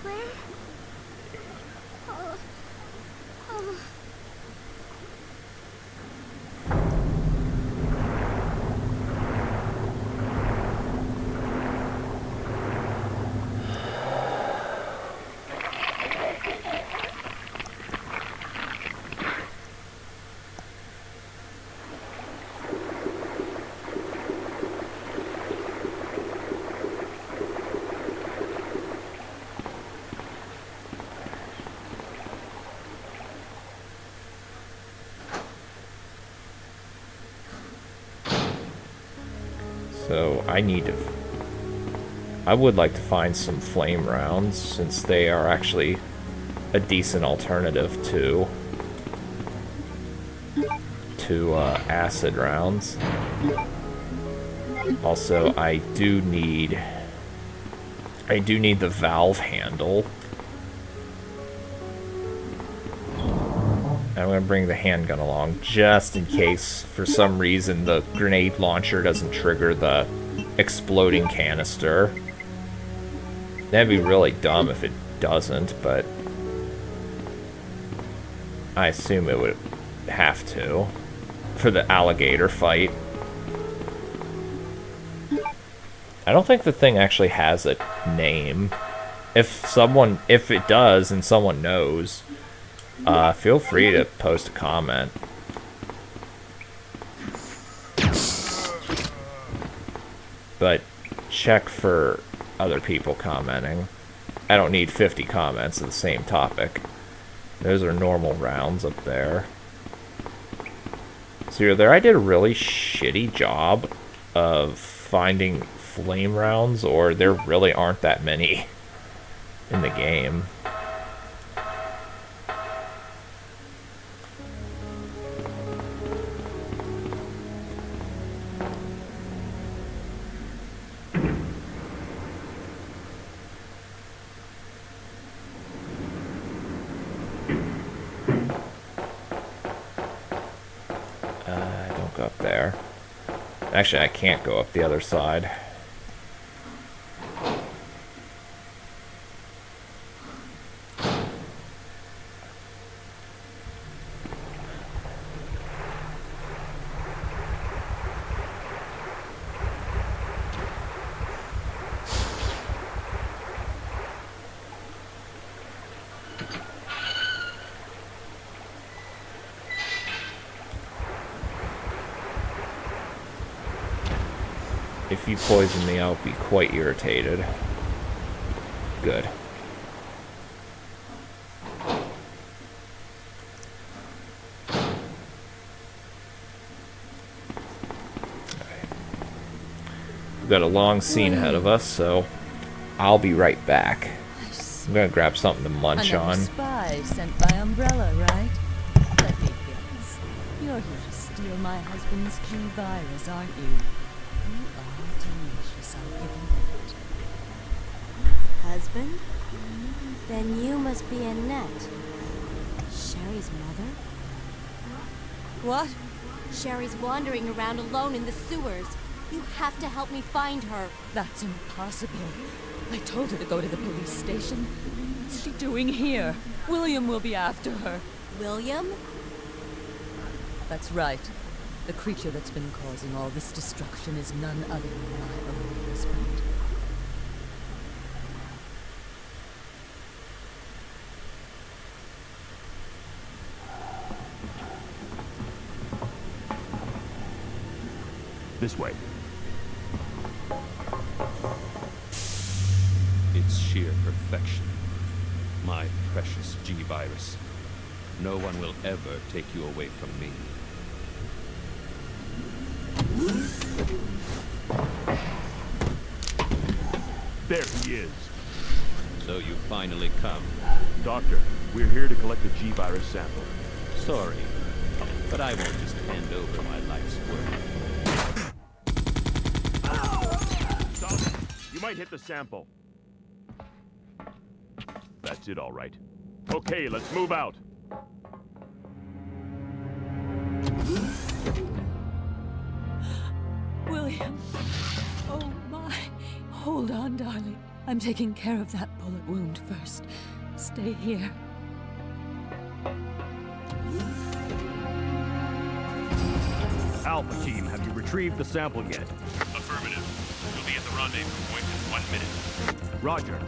Claire? Oh. Oh. So I need to... I would like to find some flame rounds, since they are actually a decent alternative to acid rounds. Also, I do need the valve handle. I'm going to bring the handgun along, just in case, for some reason, the grenade launcher doesn't trigger the exploding canister. That'd be really dumb if it doesn't, but I assume it would have to, for the alligator fight. I don't think the thing actually has a name. If it does and someone knows, feel free to post a comment. But check for other people commenting. I don't need 50 comments of the same topic. Those are normal rounds up there. So you're there. I did a really shitty job of finding flame rounds, or there really aren't that many in the game. Don't go up there. Actually, I can't go up the other side. If you poison me, I'll be quite irritated. Good. We've got a long scene ahead of us, so I'll be right back. I'm gonna grab something to munch Another on. spy sent by Umbrella, right? Let me guess. You're here to steal my husband's G virus, aren't you? You are delicious, I'll give you that. Husband? Then you must be Annette. Sherry's mother? What? Sherry's wandering around alone in the sewers. You have to help me find her. That's impossible. I told her to go to the police station. What's she doing here? William will be after her. William? That's right. The creature that's been causing all this destruction is none other than my own husband. This way. It's sheer perfection. My precious G-Virus. No one will ever take you away from me. There he is. So you finally come. Doctor, we're here to collect the G-Virus sample. Sorry, but I won't just hand over my life's work. Stop! You might hit the sample. That's it, all right. Okay, let's move out. William. Oh my. Hold on, darling. I'm taking care of that bullet wound first. Stay here. Alpha Team, have you retrieved the sample yet? Affirmative. You'll be at the rendezvous point in 1 minute. Roger.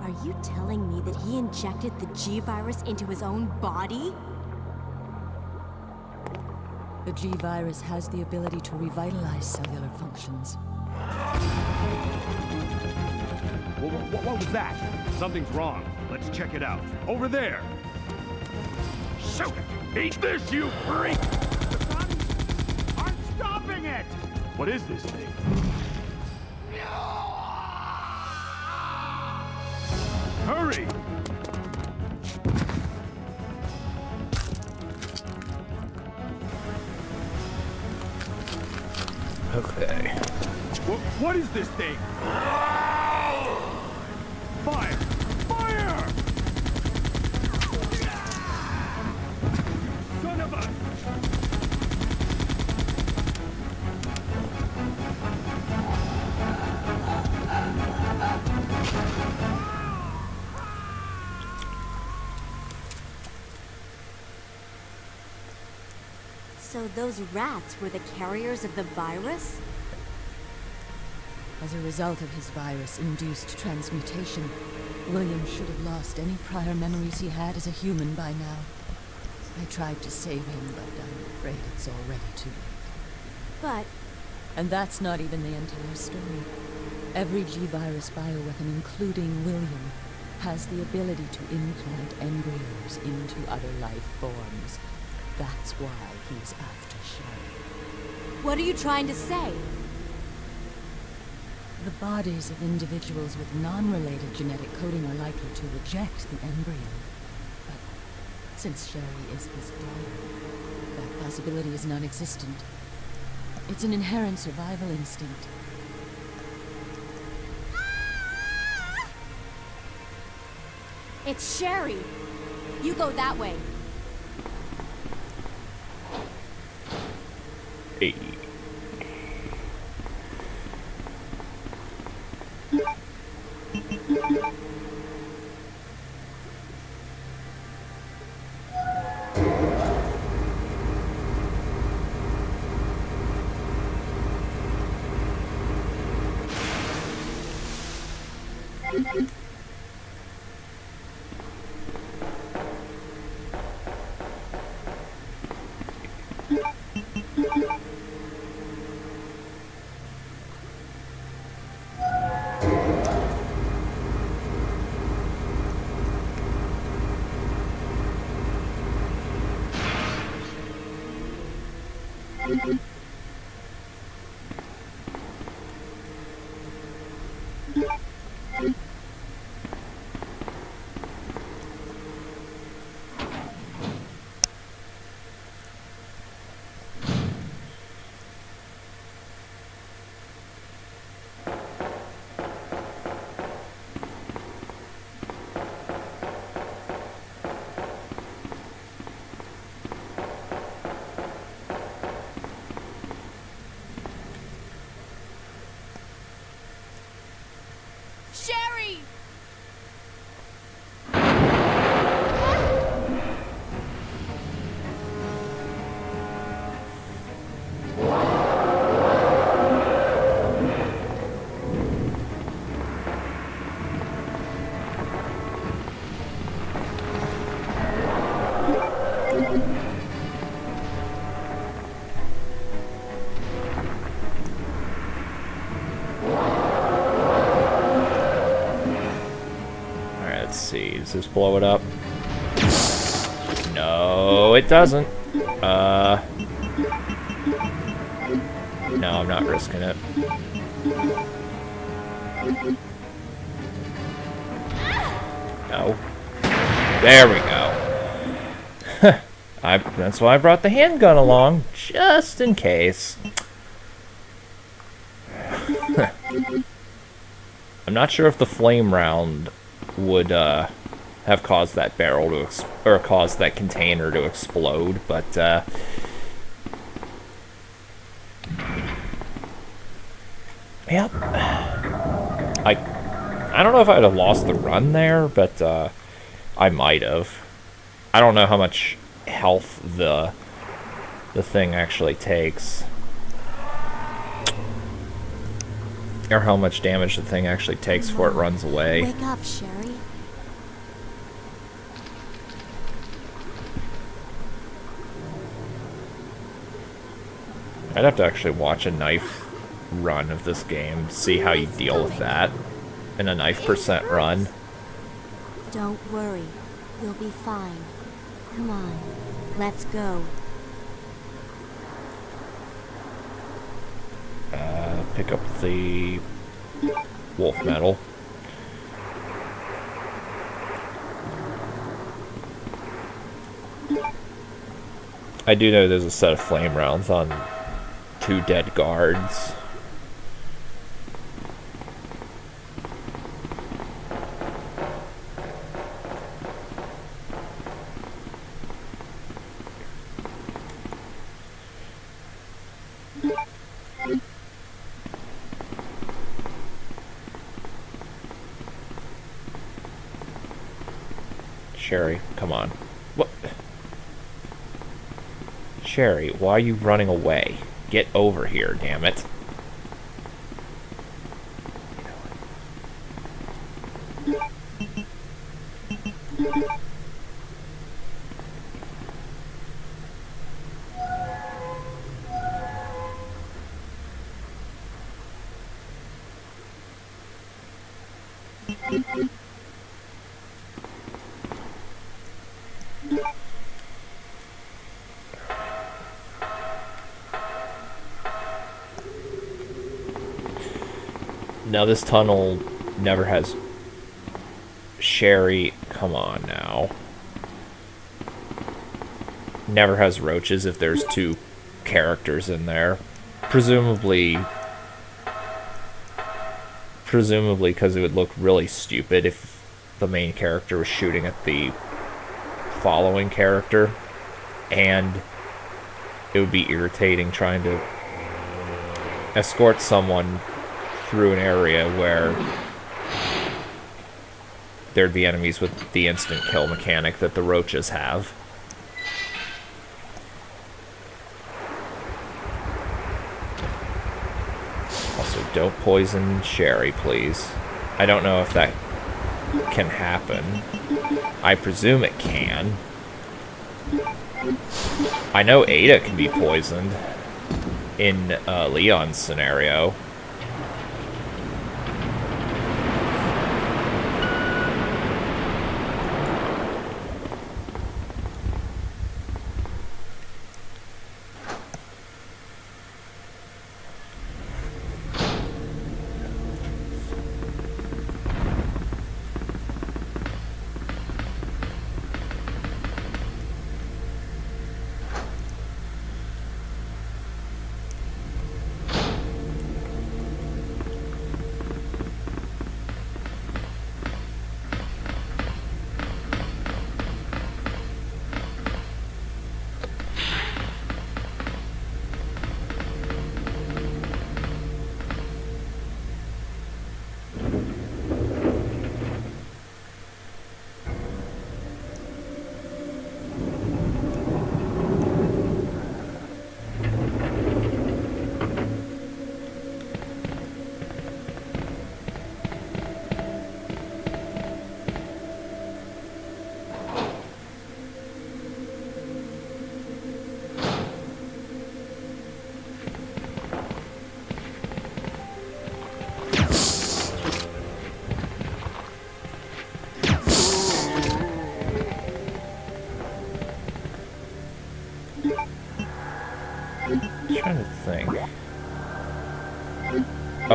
Are you telling me that he injected the G-Virus into his own body? The G-Virus has the ability to revitalize cellular functions. What was that? Something's wrong. Let's check it out. Over there! Shoot it! Eat this, you freak! The guns aren't stopping it! What is this thing? Hurry! Okay. What is this thing? Fire! Fire! Son of a... So those rats were the carriers of the virus? As a result of his virus-induced transmutation, William should have lost any prior memories he had as a human by now. I tried to save him, but I'm afraid it's already too late. But... And that's not even the entire story. Every G-Virus bioweapon, including William, has the ability to implant embryos into other life forms. That's why he's after Sherry. what are you trying to say? The bodies of individuals with non-related genetic coding are likely to reject the embryo. But since Sherry is his daughter, that possibility is non-existent. It's an inherent survival instinct. It's Sherry. You go that way. Hey. Does this blow it up? No, it doesn't. No, I'm not risking it. No. There we go. That's why I brought the handgun along, just in case. I'm not sure if the flame round would have caused that barrel to or caused that container to explode, but yep. I don't know if I'd have lost the run there, but I might have. I don't know how much health the thing actually takes. Or how much damage the thing actually takes before it runs away. Wake up, Sherry. I'd have to actually watch a knife run of this game to see how you deal with that in a knife percent run. Don't worry. You'll be fine. Come on. Let's go. Pick up the wolf metal. I do know there's a set of flame rounds on 2 dead guards. Sherry, come on. What? Sherry, why are you running away? Get over here, damn it. Now this tunnel never has... Sherry, come on now. Never has roaches if there's 2 characters in there. Presumably because it would look really stupid if the main character was shooting at the following character, and it would be irritating trying to escort someone through an area where there'd be enemies with the instant kill mechanic that the roaches have. Also, don't poison Sherry, please. I don't know if that can happen. I presume it can. I know Ada can be poisoned in Leon's scenario.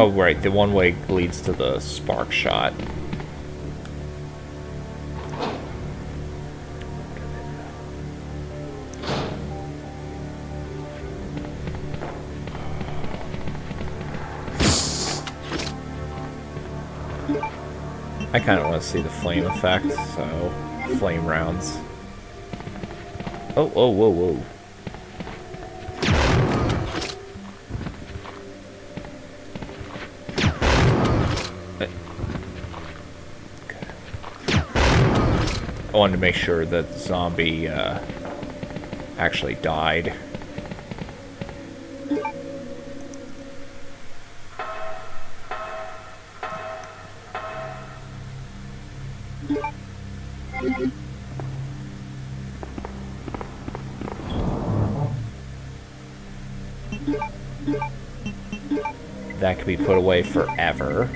Oh, right, the one way leads to the spark shot. I kind of want to see the flame effect, so flame rounds. Oh, whoa, whoa, whoa. I wanted to make sure that the zombie actually died. That could be put away forever.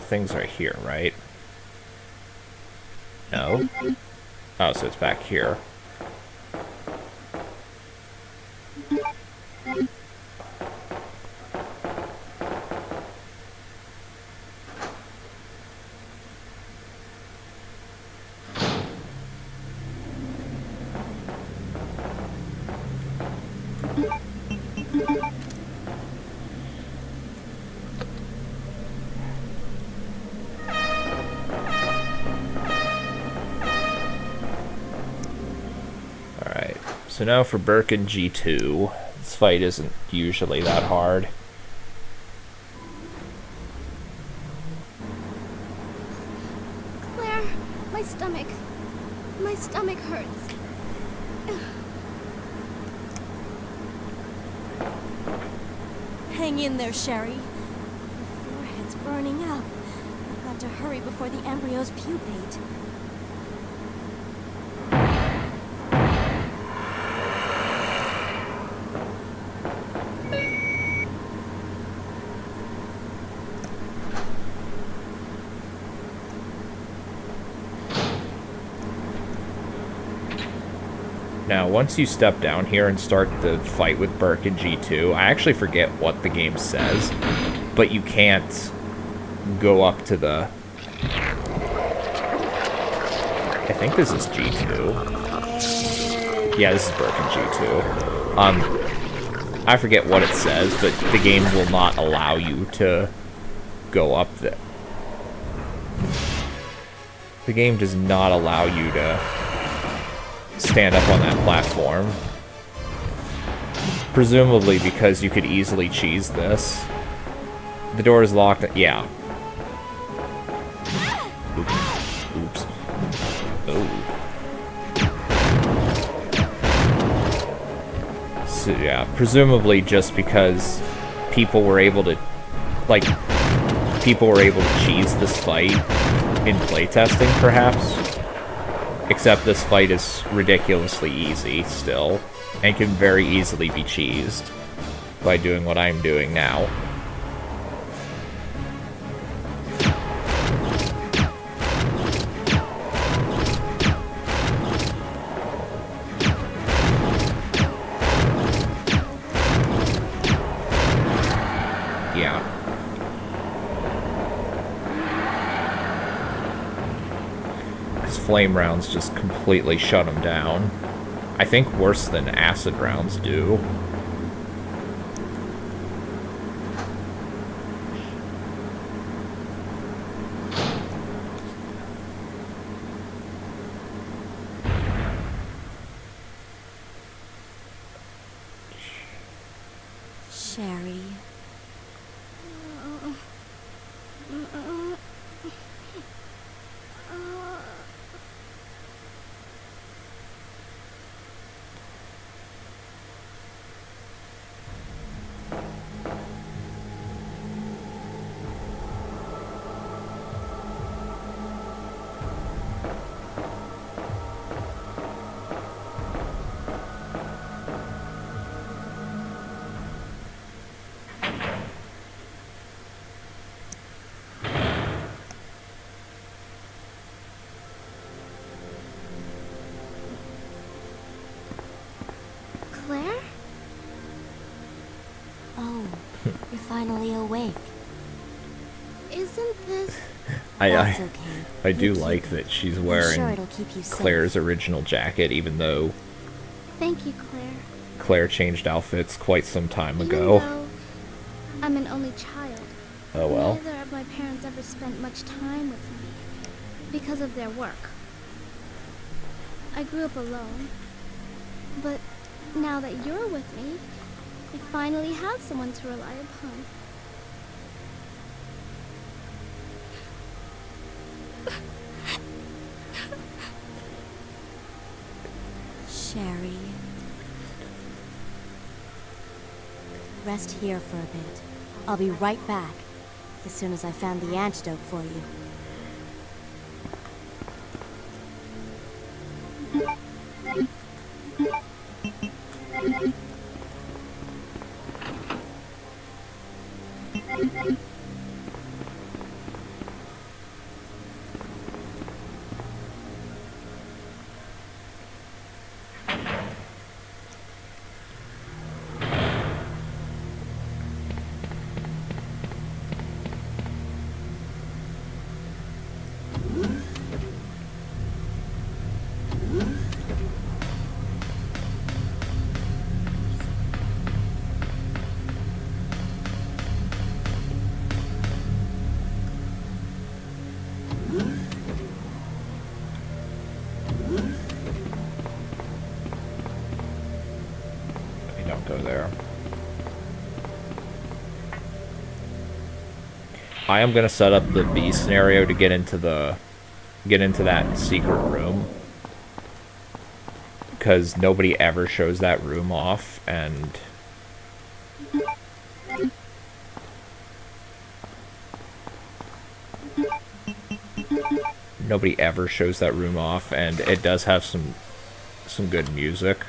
Things are here, right? No? Oh, so it's back here. So now for Birkin G2. This fight isn't usually that hard. Claire, my stomach. My stomach hurts. Hang in there, Sherry. Your forehead's burning up. I've got to hurry before the embryos pupate. Now, once you step down here and start the fight with Birkin G2, I actually forget what the game says, but you can't go up to the... I think this is G2. Yeah, this is Birkin G2. I forget what it says, but the game will not allow you to go up there. The game does not allow you to stand up on that platform. Presumably because you could easily cheese this. The door is locked. Yeah. Oops. Oops. Oh. So yeah, presumably just because people were able to, like, cheese this fight in playtesting, perhaps. Except this fight is ridiculously easy still, and can very easily be cheesed by doing what I'm doing now. Yeah. Flame rounds just completely shut them down. I think worse than acid rounds do. Sherry. You're finally awake. Isn't this... That's I okay. I do You keep like it. that she's I'm wearing sure it'll keep you safe. Claire's original jacket, even though Thank you, Claire. Claire changed outfits quite some time Even ago. though I'm an only child, Oh well. neither of my parents ever spent much time with me because of their work. I grew up alone, but now that you're with me, I finally have someone to rely upon. Sherry. Rest here for a bit. I'll be right back, as soon as I found the antidote for you. You don't go there. I am gonna set up the B scenario to get into that secret room, because nobody ever shows that room off, and nobody ever shows that room off, and it does have some good music.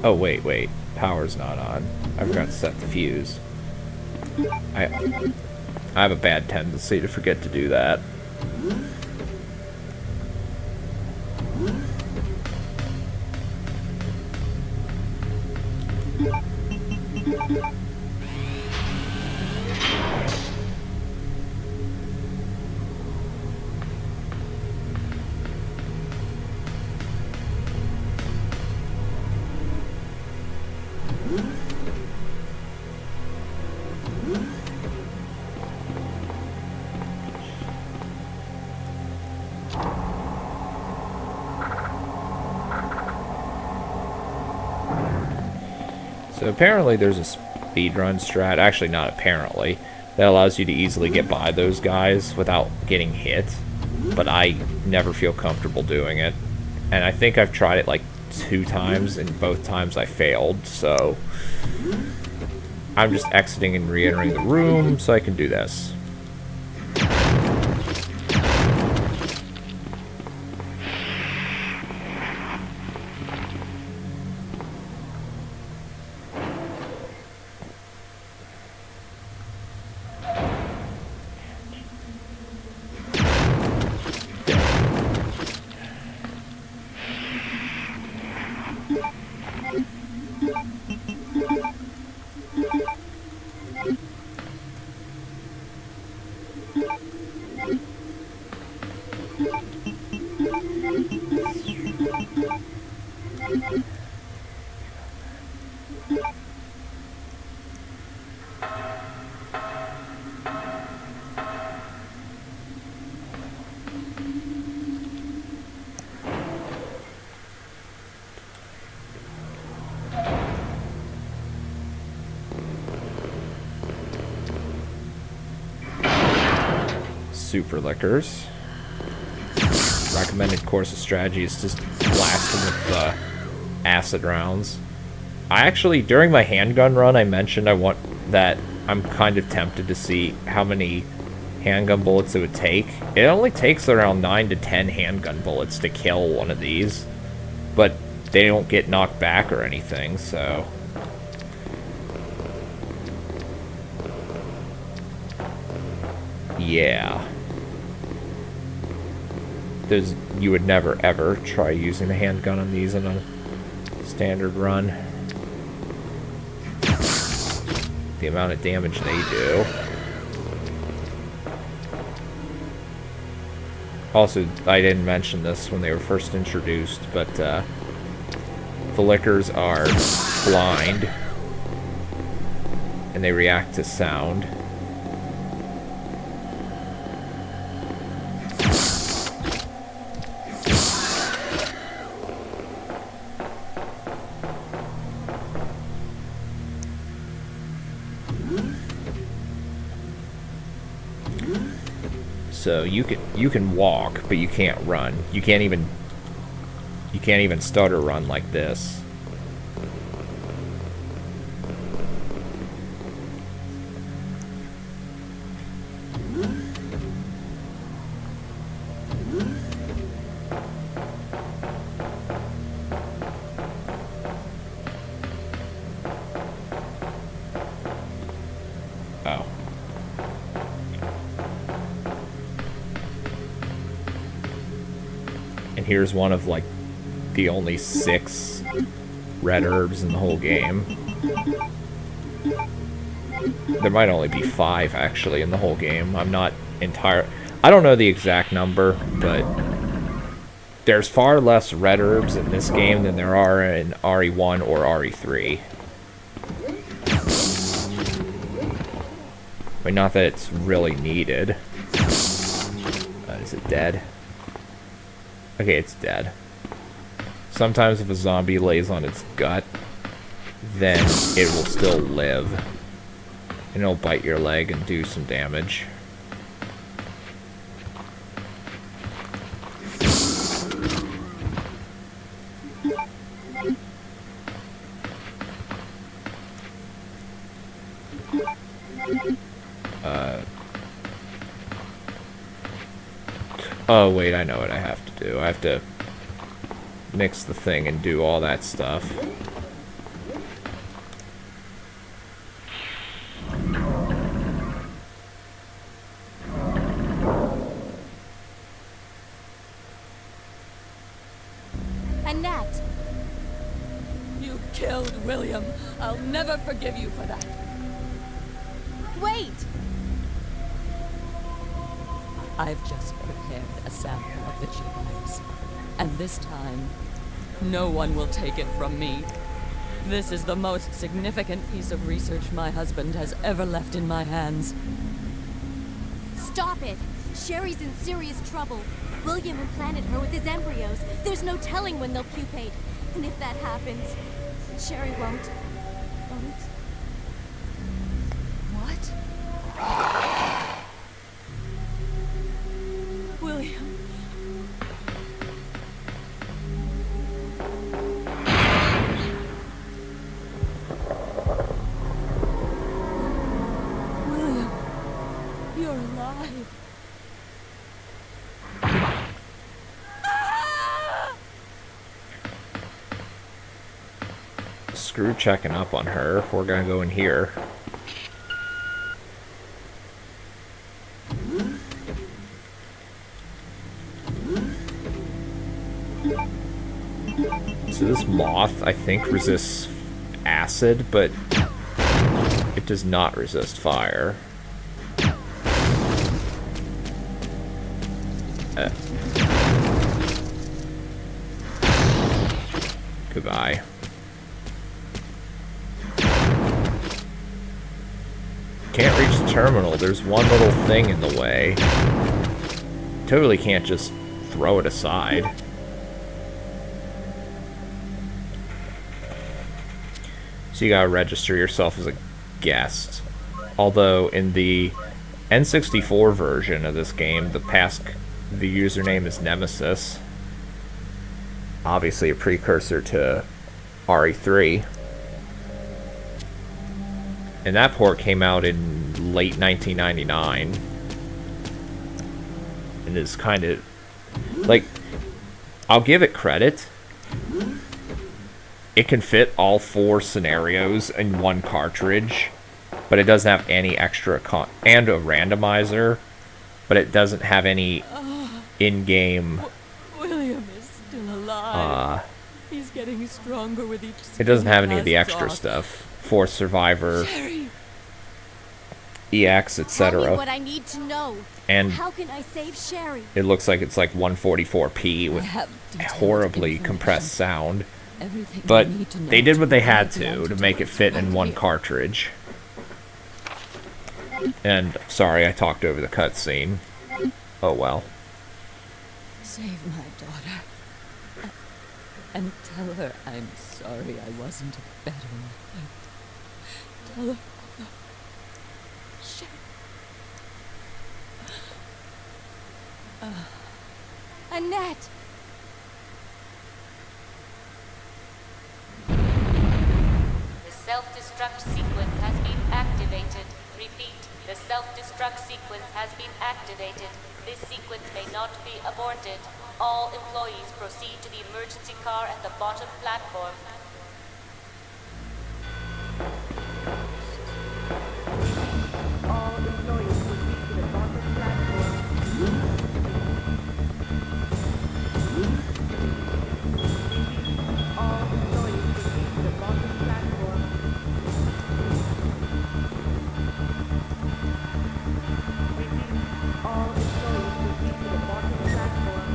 Oh, wait. Power's not on. I forgot to set the fuse. I have a bad tendency to forget to do that. So apparently there's a speedrun strat, actually not apparently, that allows you to easily get by those guys without getting hit, but I never feel comfortable doing it. And I think I've tried it like 2 times, and both times I failed, so I'm just exiting and re-entering the room so I can do this. super liquors. Recommended course of strategy is just blast them with acid rounds. I actually, during my handgun run, I mentioned I'm kind of tempted to see how many handgun bullets it would take. It only takes around 9 to 10 handgun bullets to kill one of these, but they don't get knocked back or anything, so... yeah. You would never ever try using a handgun on these in a standard run. The amount of damage they do. Also, I didn't mention this when they were first introduced, but the liquors are blind and they react to sound. So you can walk, but you can't run. You can't even stutter run like this. Oh. And here's one of, like, the only 6 red herbs in the whole game. There might only be 5, actually, in the whole game. I'm not I don't know the exact number, but there's far less red herbs in this game than there are in RE1 or RE3. I mean, not that it's really needed. Is it dead? Okay, it's dead. Sometimes if a zombie lays on its gut, then it will still live. And it'll bite your leg and do some damage. Oh, wait, I know what I have to do. I have to mix the thing and do all that stuff. Annette! You killed William. I'll never forgive you for that. Wait! I've just prepared a sample of the G-virus, and this time, no one will take it from me. This is the most significant piece of research my husband has ever left in my hands. Stop it! Sherry's in serious trouble. William implanted her with his embryos. There's no telling when they'll pupate. And if that happens, Sherry won't. What? William. William, you're alive. Screw checking up on her. We're gonna go in here. So this moth, I think, resists acid, but it does not resist fire. Goodbye. Can't reach the terminal. There's one little thing in the way. Totally can't just throw it aside. So you gotta register yourself as a guest. Although in the N64 version of this game, the username is Nemesis. Obviously a precursor to RE3. And that port came out in late 1999. And is kind of... like, I'll give it credit. It can fit all 4 scenarios in one cartridge. But it doesn't have any extra and a randomizer, but it doesn't have any in-game. William is still alive. He's getting stronger with each. It doesn't have any of the extra stuff. Force Survivor, Sherry. EX, Tell me etc. what I need to know. And how can I save Sherry? It looks like it's like 144p with horribly information. compressed sound. Everything But you need to know they did what they to had belong to make it fit in one cartridge. And sorry, I talked over the cutscene. Oh well. Save my daughter. And tell her I'm sorry I wasn't a better mother. Tell her. Annette! The self-destruct sequence has been activated. Repeat, the self-destruct sequence has been activated. This sequence may not be aborted. All employees proceed to the emergency car at the bottom platform. All employees proceed to the bottom platform. All employees proceed to the bottom platform. All employees proceed to the bottom platform.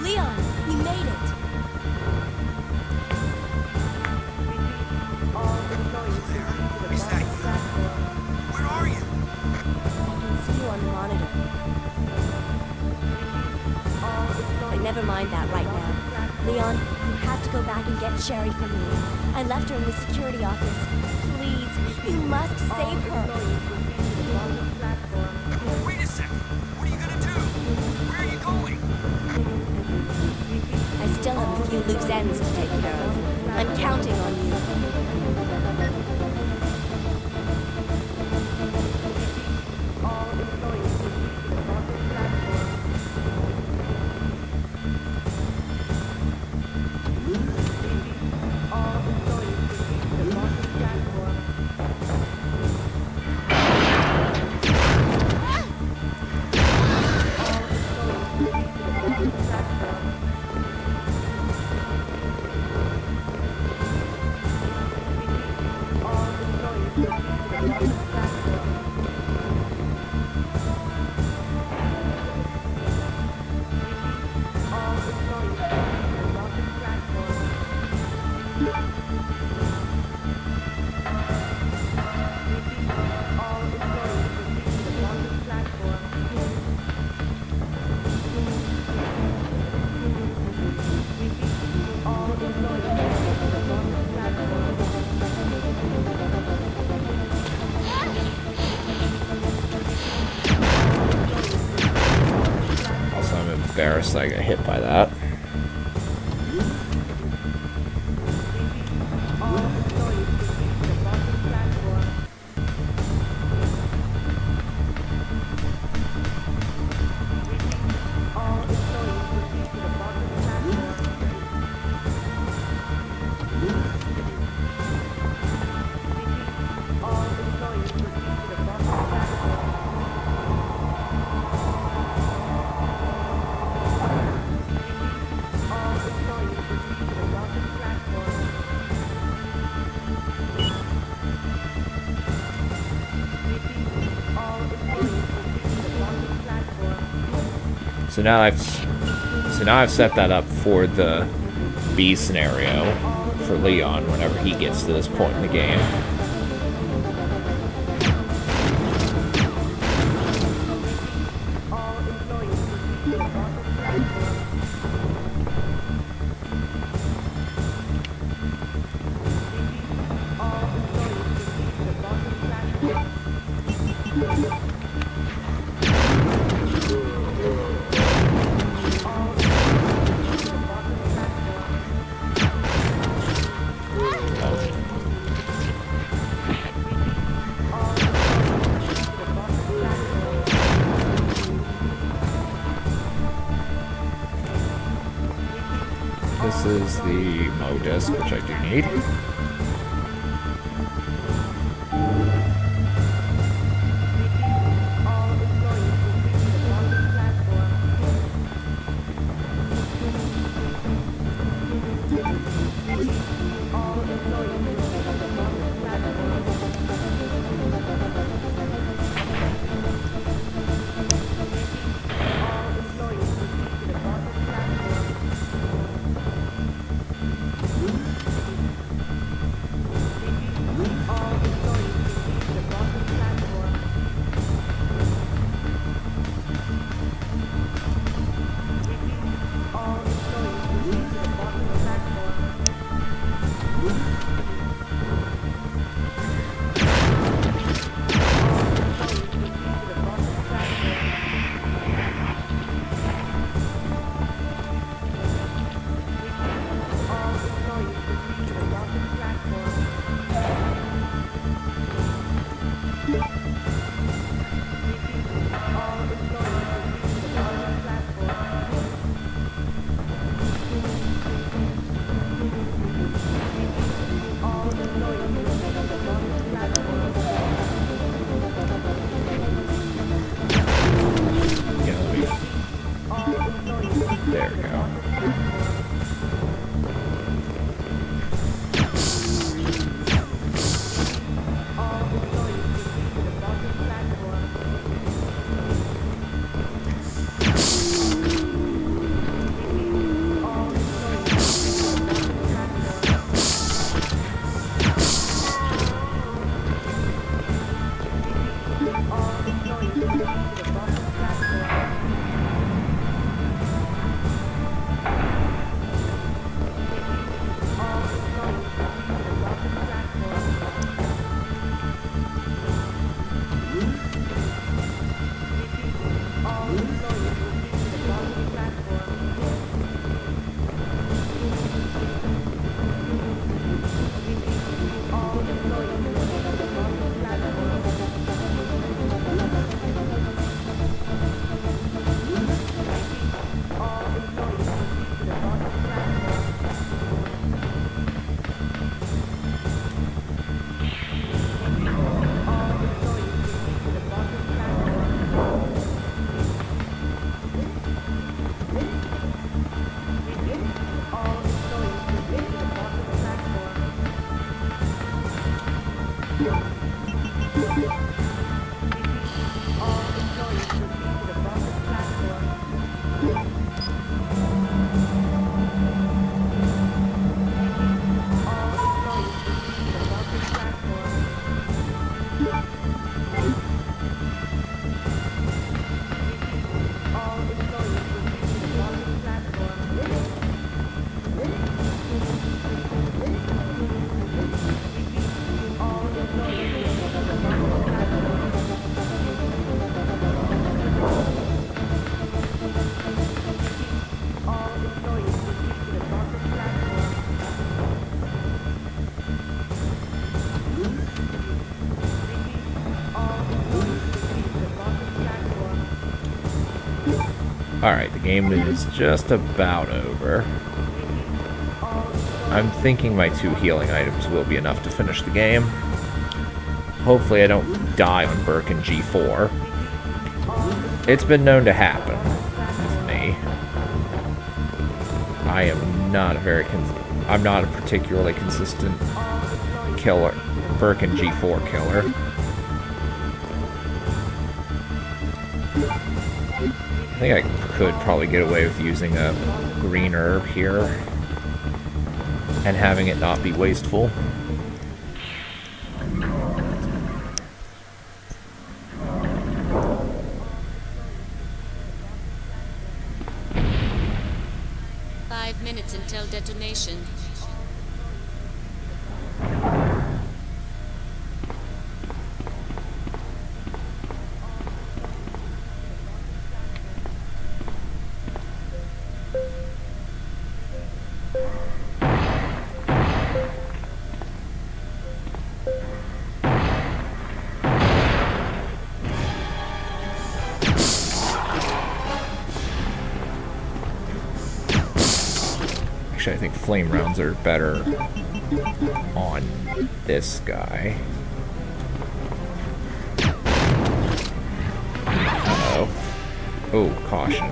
Leon, we made it! All employees proceed to the bottom platform. Where are you? I can see you on the monitor. But never mind that right now. Leon, you have to go back and get Sherry for me. I left her in the security office. Please, you must save her. Wait a second. What are you gonna do? Where are you going? I still have a few loose ends to take care of. I'm counting on you. Also, I'm embarrassed I got hit by that. So now I've set that up for the B scenario for Leon whenever he gets to this point in the game. This is the Mo disc, which I do need. There we go. Alright, the game is just about over. I'm thinking my 2 healing items will be enough to finish the game. Hopefully I don't die on Birkin G4. It's been known to happen with me. I am not a very I'm not a particularly consistent killer, Birkin G4 killer. I think I could probably get away with using a green herb here and having it not be wasteful. Minutes until detonation. Actually, I think flame rounds are better on this guy. Uh-oh. Oh, caution.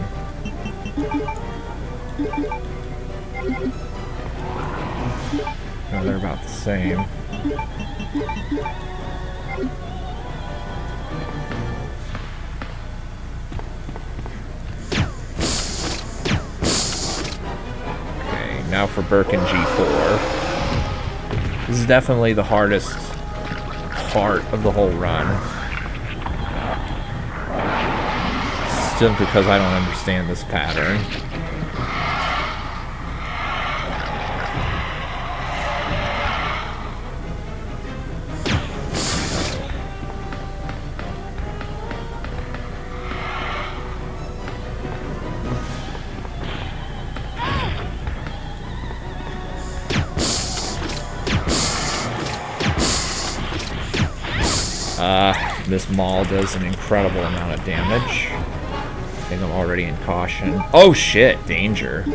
No, they're about the same. Okay, now for Birkin G4. This is definitely the hardest part of the whole run. Just because I don't understand this pattern. This maul does an incredible amount of damage. I think I'm already in caution. Oh shit, danger.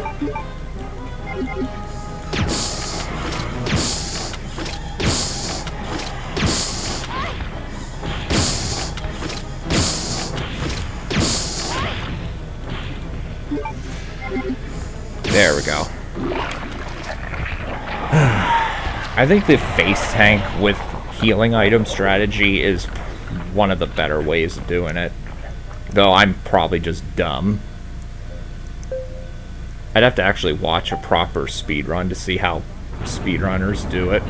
There we go. I think the face tank with healing item strategy is one of the better ways of doing it. Though I'm probably just dumb. I'd have to actually watch a proper speedrun to see how speedrunners do it.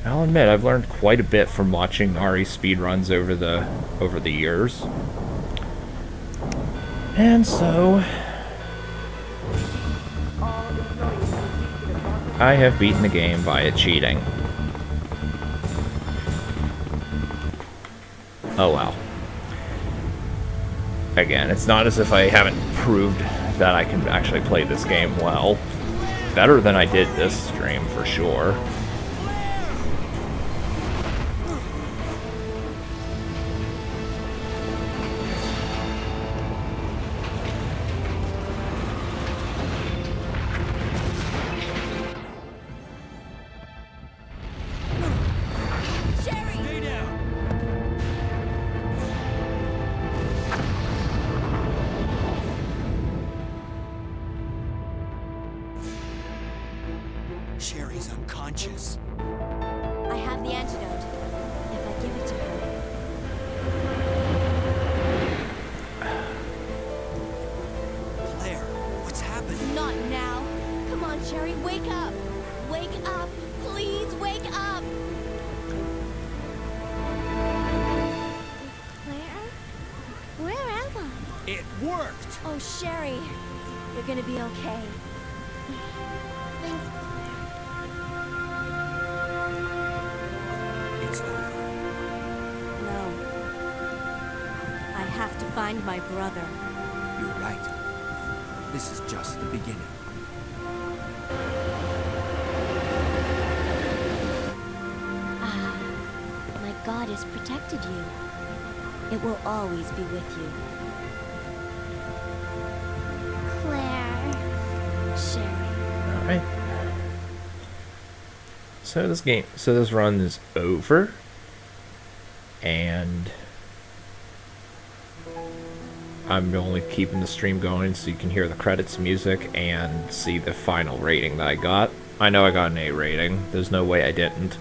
I'll admit, I've learned quite a bit from watching Ari speedruns over the years. And so I have beaten the game via cheating. Oh well. Again, it's not as if I haven't proved that I can actually play this game well. Better than I did this stream, for sure. Sherry's unconscious. I have the antidote. If I give it to her. Claire, what's happened? Not now. Come on, Sherry, wake up. Wake up. Please wake up. Claire? Where am I? It worked! Oh, Sherry, you're gonna be okay. Thanks. It's over. No. I have to find my brother. You're right. This is just the beginning. Ah, my God has protected you. It will always be with you. Claire. Sherry. Alright. So this run is over. And I'm only keeping the stream going so you can hear the credits music and see the final rating that I got. I know I got an A rating. There's no way I didn't.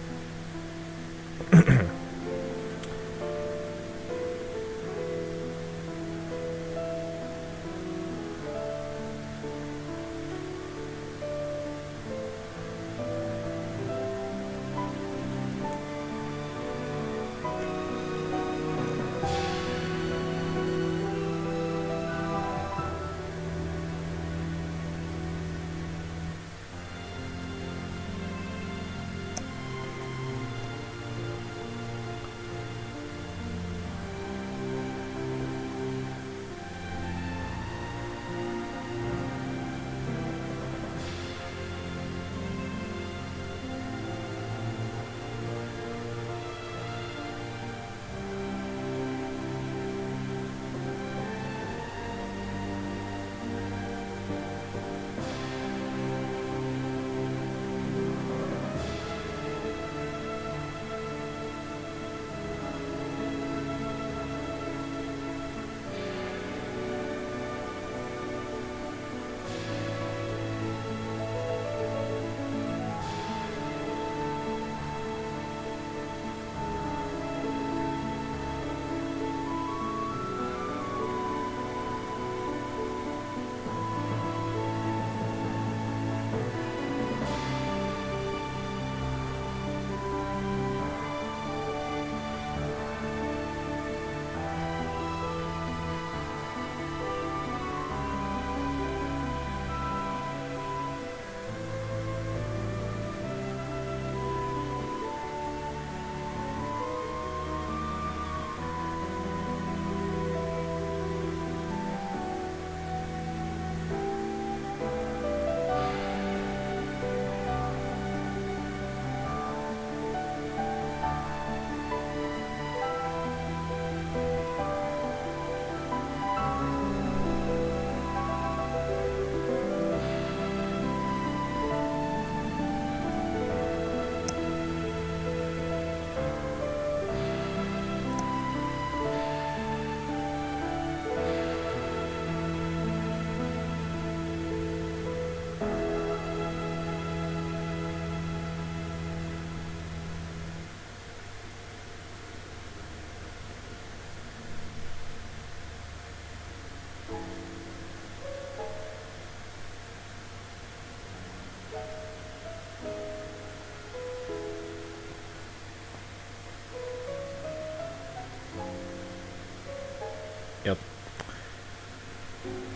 Yep.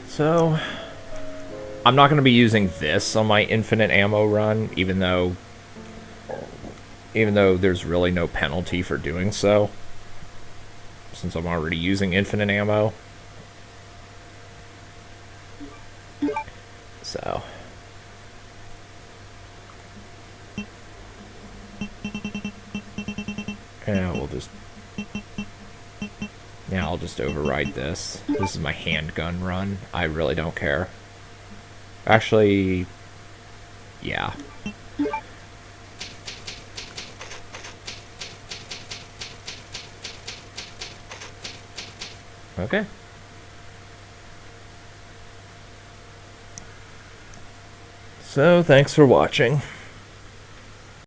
So, I'm not going to be using this on my infinite ammo run, even though there's really no penalty for doing so, since I'm already using infinite ammo. So, yeah, I'll just override this. This is my handgun run. I really don't care. Actually, yeah. Okay. So, thanks for watching.